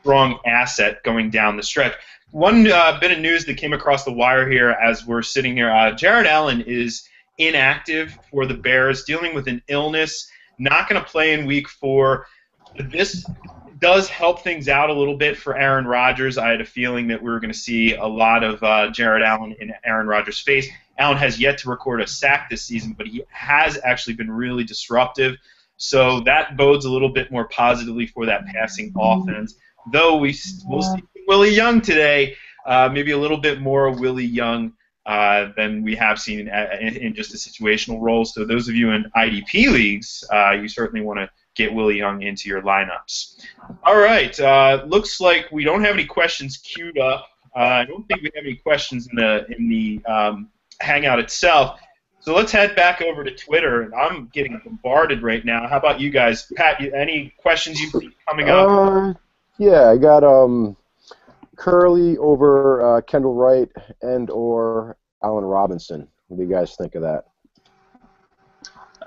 strong asset going down the stretch. One bit of news that came across the wire here as we're sitting here, Jared Allen is inactive for the Bears, dealing with an illness, not going to play in Week 4. This does help things out a little bit for Aaron Rodgers. I had a feeling that we were going to see a lot of Jared Allen in Aaron Rodgers' face. Allen has yet to record a sack this season, but he has actually been really disruptive. So that bodes a little bit more positively for that passing offense. Though we'll see Willie Young today, maybe a little bit more Willie Young than we have seen in just a situational role. So those of you in IDP leagues, you certainly want to get Willie Young into your lineups. All right, looks like we don't have any questions queued up. I don't think we have any questions in the Hangout itself. So let's head back over to Twitter, and I'm getting bombarded right now. How about you guys? Pat, any questions you see coming up? Yeah, I got Curly over Kendall Wright and or Allen Robinson. What do you guys think of that?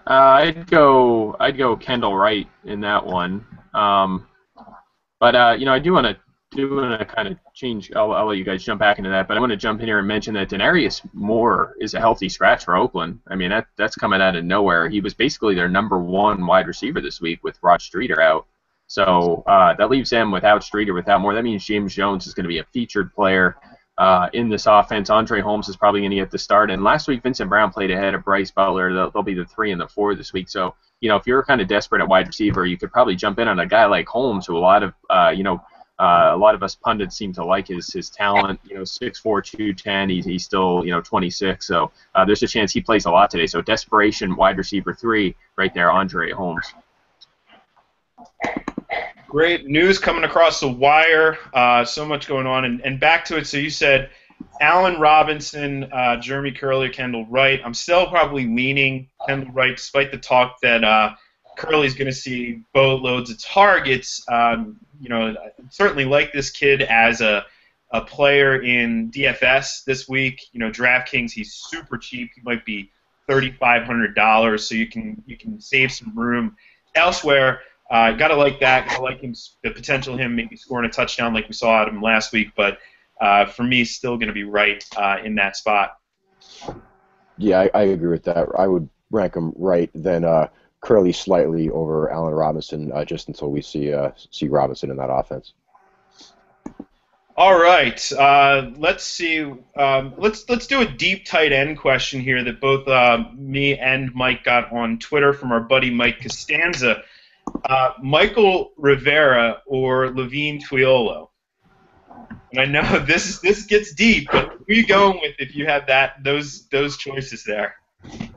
I'd go Kendall Wright in that one. But I do want to kind of change. I'll let you guys jump back into that. But I want to jump in here and mention that Denarius Moore is a healthy scratch for Oakland. I mean that's coming out of nowhere. He was basically their #1 wide receiver this week with Rod Streeter out. So that leaves them without Streeter, without Moore. That means James Jones is going to be a featured player in this offense. Andre Holmes is probably going to get the start. And last week, Vincent Brown played ahead of Bryce Butler. They'll be the 3 and the 4 this week. So if you're kind of desperate at wide receiver, you could probably jump in on a guy like Holmes, who a lot of us pundits seem to like his talent. 6'4", 210. He's still 26. So there's a chance he plays a lot today. So desperation wide receiver 3 right there, Andre Holmes. Great news coming across the wire. So much going on. And back to it. So you said Allen Robinson, Jeremy Curley, Kendall Wright. I'm still probably leaning Kendall Wright, despite the talk that Curley's going to see boatloads of targets. I certainly like this kid as a player in DFS this week. DraftKings, he's super cheap. He might be $3,500, so you can save some room elsewhere. Gotta like that. Gotta like him, the potential of him maybe scoring a touchdown like we saw out of him last week. But for me, still going to be right in that spot. Yeah, I agree with that. I would rank him right, then Curley slightly over Allen Robinson, just until we see Robinson in that offense. All right, let's see. Let's do a deep tight end question here that both me and Mike got on Twitter from our buddy Mike Costanza. Michael Rivera or Levine Tuiolo? And I know this gets deep, but who are you going with if you have those choices there?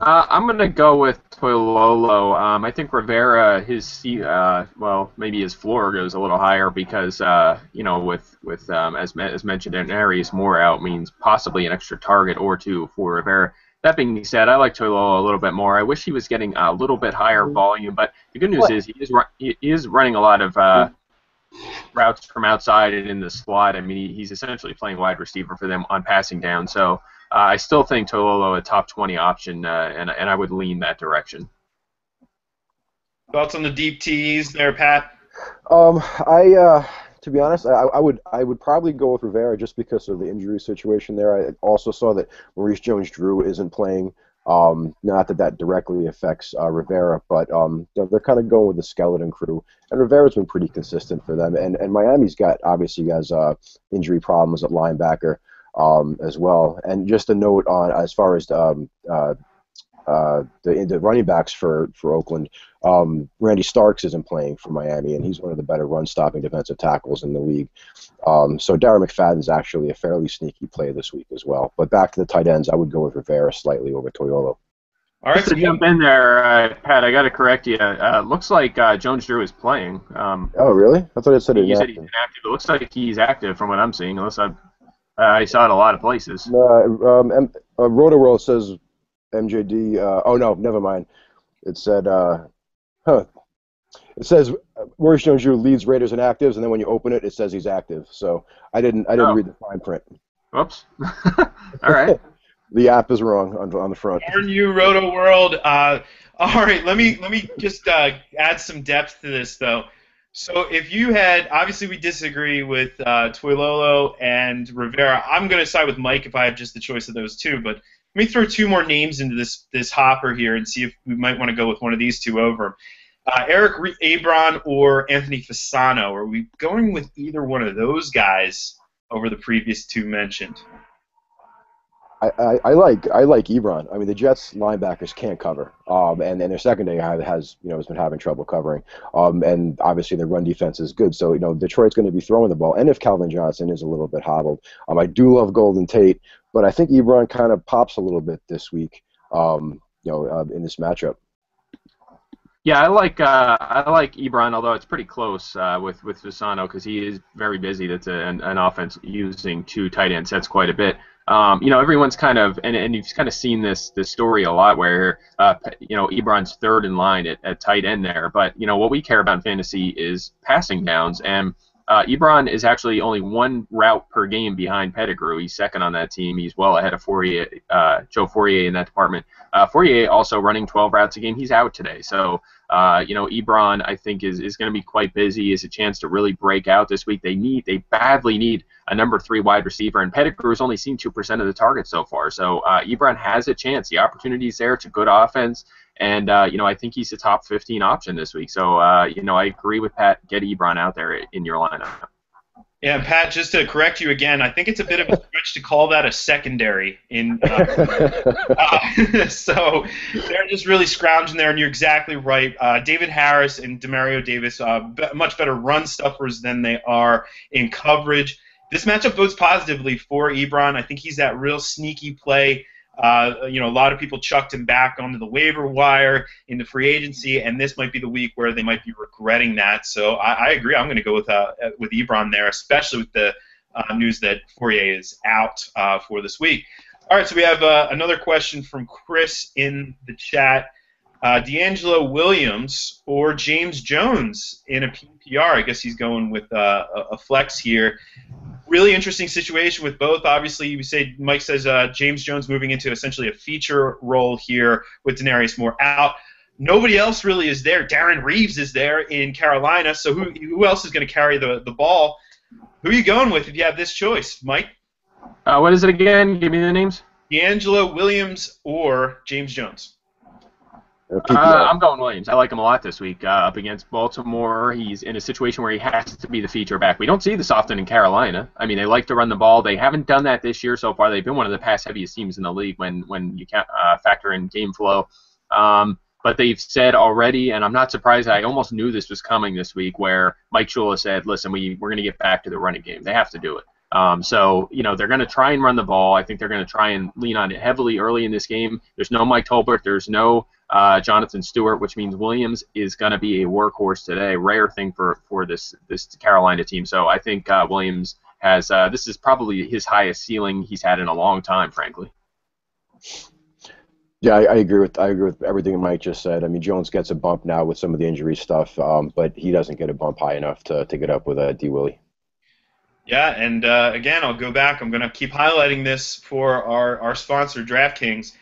I'm going to go with Tuiolo. I think Rivera, maybe his floor goes a little higher because, with as mentioned, Arias Moore out means possibly an extra target or two for Rivera. That being said, I like Tuiolo a little bit more. I wish he was getting a little bit higher volume, but the good news is he is running a lot of routes from outside and in the slot. I mean, he's essentially playing wide receiver for them on passing down. So I still think Tuiolo a top 20 option, and I would lean that direction. Thoughts on the deep tees there, Pat? To be honest, I would probably go with Rivera just because of the injury situation there. I also saw that Maurice Jones-Drew isn't playing. Not that directly affects Rivera, but they're kind of going with the skeleton crew. And Rivera's been pretty consistent for them. And Miami's got, obviously, has injury problems at linebacker as well. And just a note on as far as the running backs for Oakland, Randy Starks isn't playing for Miami, and he's one of the better run-stopping defensive tackles in the league. So Darren McFadden's actually a fairly sneaky play this week as well. But back to the tight ends, I would go with Rivera slightly over Tuiolo. All right, to jump in there, Pat, I got to correct you. Looks like Jones-Drew is playing. Oh, really? I thought it said he said he's inactive. It looks like he's active from what I'm seeing, unless I saw it a lot of places. Roto-World says MJD. Oh no, never mind. It said, It says Maurice Jones-Drew leads Raiders in actives, and then when you open it, it says he's active. So I didn't read the fine print. Whoops. All right. The app is wrong on the front. Darn you, Roto-World. All right, let me just add some depth to this though. So if you had, obviously we disagree with Tuiolo and Rivera. I'm going to side with Mike if I have just the choice of those two, but let me throw two more names into this hopper here and see if we might want to go with one of these two over. Eric Ebron or Anthony Fasano. Are we going with either one of those guys over the previous two mentioned? I like Ebron. I mean, the Jets linebackers can't cover, and their secondary has been having trouble covering, and obviously their run defense is good. So Detroit's going to be throwing the ball, and if Calvin Johnson is a little bit hobbled, I do love Golden Tate, but I think Ebron kind of pops a little bit this week, in this matchup. Yeah, I like Ebron, although it's pretty close with Fasano because he is very busy. That's an offense using two tight end sets quite a bit. Everyone's kind of and you've kind of seen this story a lot where Ebron's third in line at tight end there. But what we care about in fantasy is passing downs, and Ebron is actually only one route per game behind Pettigrew. He's second on that team. He's well ahead of Joe Fourier in that department. Fourier also running 12 routes a game. He's out today. So, Ebron, I think, is going to be quite busy. Is a chance to really break out this week. They badly need a number 3 wide receiver, and Pettigrew has only seen 2% of the targets so far. So, Ebron has a chance. The opportunity's there. It's a good offense. And, I think he's a top 15 option this week. So, I agree with Pat. Get Ebron out there in your lineup. Yeah, and Pat, just to correct you again, I think it's a bit of a stretch to call that a secondary. So they're just really scrounging there, and you're exactly right. David Harris and Demario Davis, much better run stuffers than they are in coverage. This matchup bodes positively for Ebron. I think he's that real sneaky play. A lot of people chucked him back onto the waiver wire into free agency, and this might be the week where they might be regretting that. So I agree. I'm going to go with Ebron there, especially with the news that Fourier is out for this week. All right, so we have another question from Chris in the chat. D'Angelo Williams or James Jones in a PPR? I guess he's going with a flex here. Really interesting situation with both. Obviously, Mike says James Jones moving into essentially a feature role here with Denarius Moore out. Nobody else really is there. Darren Reeves is there in Carolina. So who else is going to carry the ball? Who are you going with if you have this choice, Mike? What is it again? Give me the names. D'Angelo Williams or James Jones? I'm going Williams. I like him a lot this week up against Baltimore. He's in a situation where he has to be the feature back. We don't see this often in Carolina. I mean, they like to run the ball. They haven't done that this year so far. They've been one of the pass-heaviest teams in the league when you can't factor in game flow. But they've said already, and I'm not surprised, I almost knew this was coming this week, where Mike Shula said, listen, we're going to get back to the running game. They have to do it. So they're going to try and run the ball. I think they're going to try and lean on it heavily early in this game. There's no Mike Tolbert. There's no Jonathan Stewart, which means Williams is going to be a workhorse today. Rare thing for this Carolina team. So I think Williams has this is probably his highest ceiling he's had in a long time, frankly. Yeah, I agree with everything Mike just said. I mean, Jones gets a bump now with some of the injury stuff, but he doesn't get a bump high enough to get up with D. Willie. Yeah, and again, I'll go back. I'm going to keep highlighting this for our sponsor, DraftKings.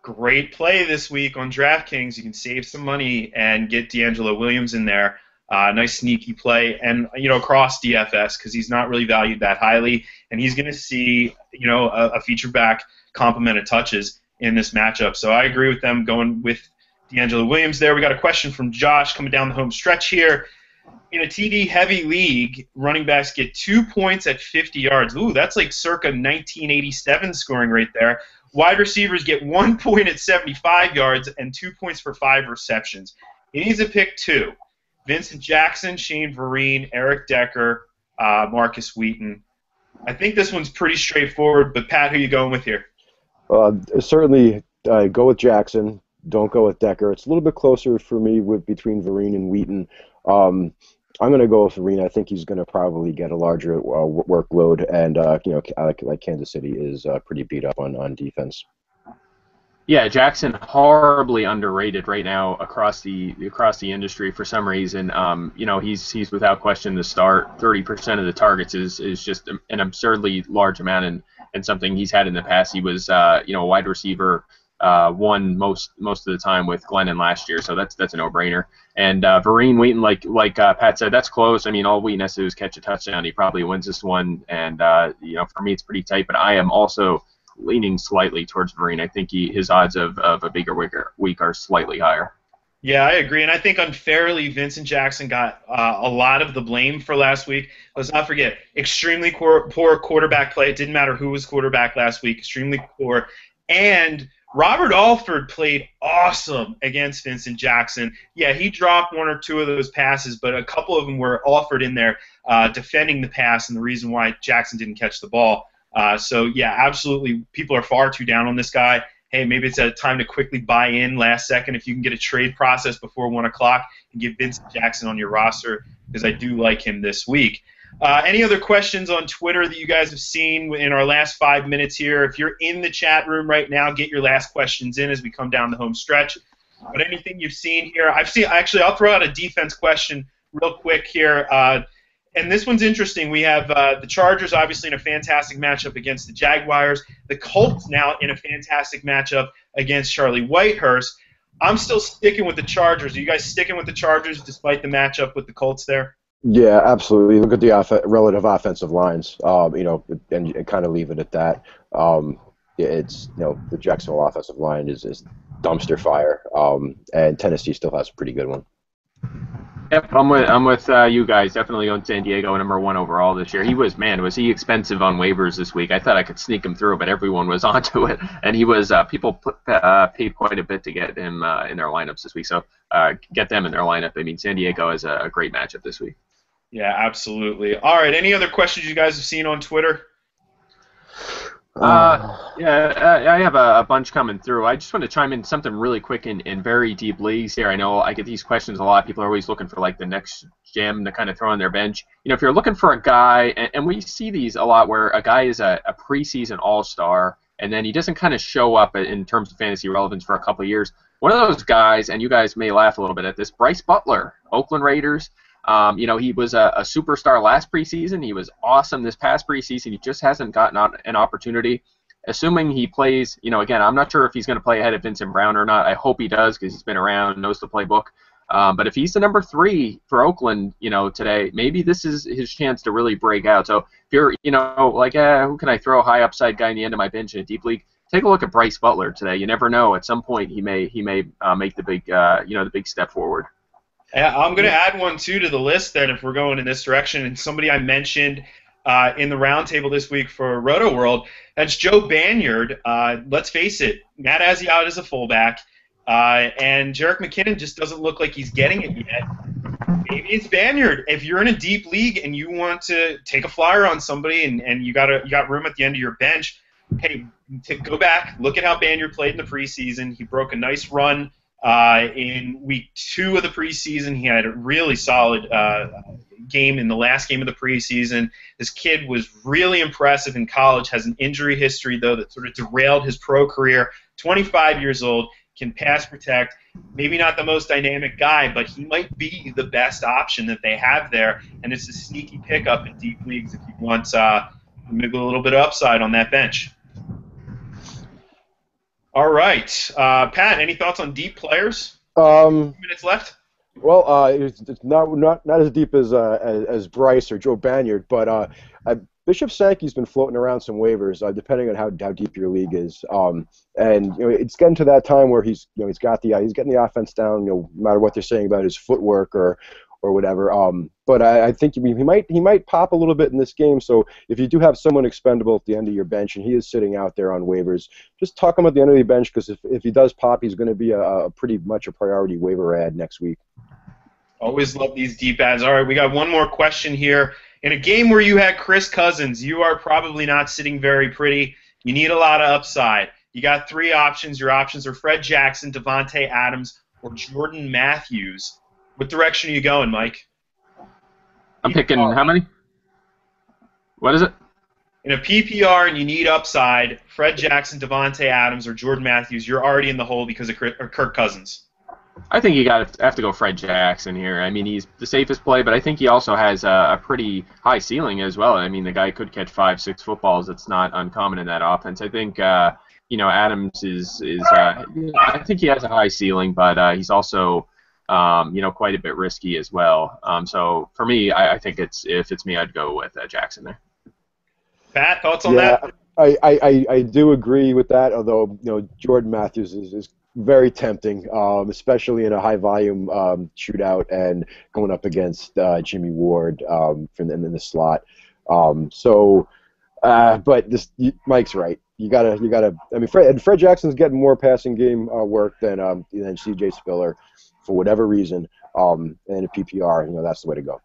Great play this week on DraftKings. You can save some money and get D'Angelo Williams in there. Nice sneaky play, and across DFS because he's not really valued that highly, and he's going to see a feature back complement of touches in this matchup. So I agree with them going with D'Angelo Williams there. We got a question from Josh coming down the home stretch here. In a TD-heavy league, running backs get 2 points at 50 yards. Ooh, that's like circa 1987 scoring rate there. Wide receivers get 1 point at 75 yards and 2 points for 5 receptions. He needs to pick 2. Vincent Jackson, Shane Vereen, Eric Decker, Marcus Wheaton. I think this one's pretty straightforward, but Pat, who are you going with here? Certainly go with Jackson. Don't go with Decker. It's a little bit closer for me between Vereen and Wheaton. I'm going to go with Vereen. I think he's going to probably get a larger workload, and like Kansas City is pretty beat up on defense. Yeah, Jackson horribly underrated right now across the industry for some reason. He's without question the start. 30% of the targets is just an absurdly large amount, and something he's had in the past. He was a wide receiver. Won most of the time with Glennon last year, so that's a no-brainer. And Vereen, Wheaton, like Pat said, that's close. I mean, all Wheaton has to do is catch a touchdown. He probably wins this one, and for me, it's pretty tight. But I am also leaning slightly towards Vereen. I think his odds of a bigger week are slightly higher. Yeah, I agree, and I think unfairly Vincent Jackson got a lot of the blame for last week. Let's not forget, extremely poor quarterback play. It didn't matter who was quarterback last week, extremely poor. And Robert Alford played awesome against Vincent Jackson. Yeah, he dropped 1 or 2 of those passes, but a couple of them were Alford in there defending the pass and the reason why Jackson didn't catch the ball. So, yeah, absolutely, people are far too down on this guy. Hey, maybe it's a time to quickly buy in last second if you can get a trade process before 1 o'clock and get Vincent Jackson on your roster because I do like him this week. Any other questions on Twitter that you guys have seen in our last 5 minutes here? If you're in the chat room right now, get your last questions in as we come down the home stretch. But anything you've seen here, I'll throw out a defense question real quick here. And this one's interesting. We have the Chargers obviously in a fantastic matchup against the Jaguars. The Colts now in a fantastic matchup against Charlie Whitehurst. I'm still sticking with the Chargers. Are you guys sticking with the Chargers despite the matchup with the Colts there? Yeah, absolutely. Look at the relative offensive lines, and kind of leave it at that. It's the Jacksonville offensive line is dumpster fire, and Tennessee still has a pretty good one. Yep, I'm with you guys. Definitely on San Diego, #1 overall this year. Was he expensive on waivers this week? I thought I could sneak him through, but everyone was onto it, and he was. People paid quite a bit to get him in their lineups this week. So get them in their lineup. I mean, San Diego is a great matchup this week. Yeah, absolutely. All right, any other questions you guys have seen on Twitter? I have a bunch coming through. I just want to chime in something really quick in very deep leagues here. I know I get these questions a lot. People are always looking for like the next gem to kind of throw on their bench. You know, if you're looking for a guy, and we see these a lot where a guy is a preseason all-star, and then he doesn't kind of show up in terms of fantasy relevance for a couple of years. One of those guys, and you guys may laugh a little bit at this, Bryce Butler, Oakland Raiders. He was a superstar last preseason. He was awesome this past preseason. He just hasn't gotten an opportunity. Assuming he plays, again, I'm not sure if he's going to play ahead of Vincent Brown or not. I hope he does because he's been around, knows the playbook. But if he's the number 3 for Oakland, today, maybe this is his chance to really break out. So if you're, who can I throw a high upside guy in the end of my bench in a deep league? Take a look at Bryce Butler today. You never know. At some point, he may make the big step forward. I'm going to add one, too, to the list then if we're going in this direction. And somebody I mentioned in the roundtable this week for Roto World, that's Joe Banyard. Let's face it, Matt Asiata is a fullback, and Jerick McKinnon just doesn't look like he's getting it yet. Maybe it's Banyard. If you're in a deep league and you want to take a flyer on somebody and you got room at the end of your bench, hey, go back, look at how Banyard played in the preseason. He broke a nice run in week 2 of the preseason. He had a really solid game in the last game of the preseason. This kid was really impressive in college, has an injury history, though, that sort of derailed his pro career. 25 years old, can pass protect, maybe not the most dynamic guy, but he might be the best option that they have there, and it's a sneaky pickup in deep leagues if you want maybe a little bit of upside on that bench. All right, Pat. Any thoughts on deep players? 2 minutes left. Well, it's not as deep as Bryce or Joe Banyard, but Bishop Sankey's been floating around some waivers, depending on how deep your league is. And it's getting to that time where he's getting the offense down. No matter what they're saying about his footwork or whatever. But I think he might pop a little bit in this game. So if you do have someone expendable at the end of your bench and he is sitting out there on waivers, just tuck him at the end of your bench because if he does pop, he's going to be a pretty much a priority waiver ad next week. Always love these deep ads. All right, we got one more question here. In a game where you had Chris Cousins, you are probably not sitting very pretty. You need a lot of upside. You got 3 options. Your options are Fred Jackson, Devontae Adams, or Jordan Matthews. What direction are you going, Mike? I'm picking how many? What is it? In a PPR and you need upside, Fred Jackson, Devontae Adams, or Jordan Matthews, you're already in the hole because of Kirk Cousins. I think you have to go Fred Jackson here. I mean, he's the safest play, but I think he also has a pretty high ceiling as well. I mean, the guy could catch 5-6 footballs. It's not uncommon in that offense. I think Adams is I think he has a high ceiling, but he's also quite a bit risky as well. So for me, I think if it's me, I'd go with Jackson there. Pat, thoughts on that? I do agree with that. Although Jordan Matthews is very tempting, especially in a high volume shootout and going up against Jimmy Ward in the slot. But Mike's right. You gotta. I mean, Fred Jackson's getting more passing game work than C.J. Spiller for whatever reason. And in a PPR, that's the way to go.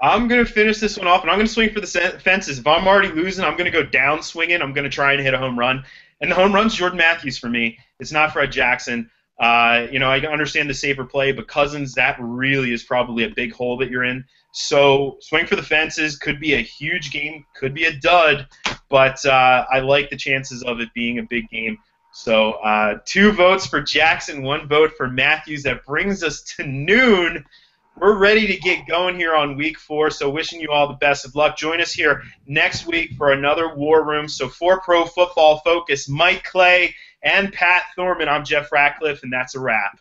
I'm going to finish this one off, and I'm going to swing for the fences. If I'm already losing, I'm going to go down swinging. I'm going to try and hit a home run. And the home run's Jordan Matthews for me. It's not Fred Jackson. I understand the safer play, but Cousins, that really is probably a big hole that you're in. So swing for the fences. Could be a huge game. Could be a dud. But I like the chances of it being a big game. So 2 votes for Jackson, 1 vote for Matthews. That brings us to noon. We're ready to get going here on week 4, so wishing you all the best of luck. Join us here next week for another War Room. So for Pro Football Focus, Mike Clay and Pat Thorman, I'm Jeff Ratcliffe, and that's a wrap.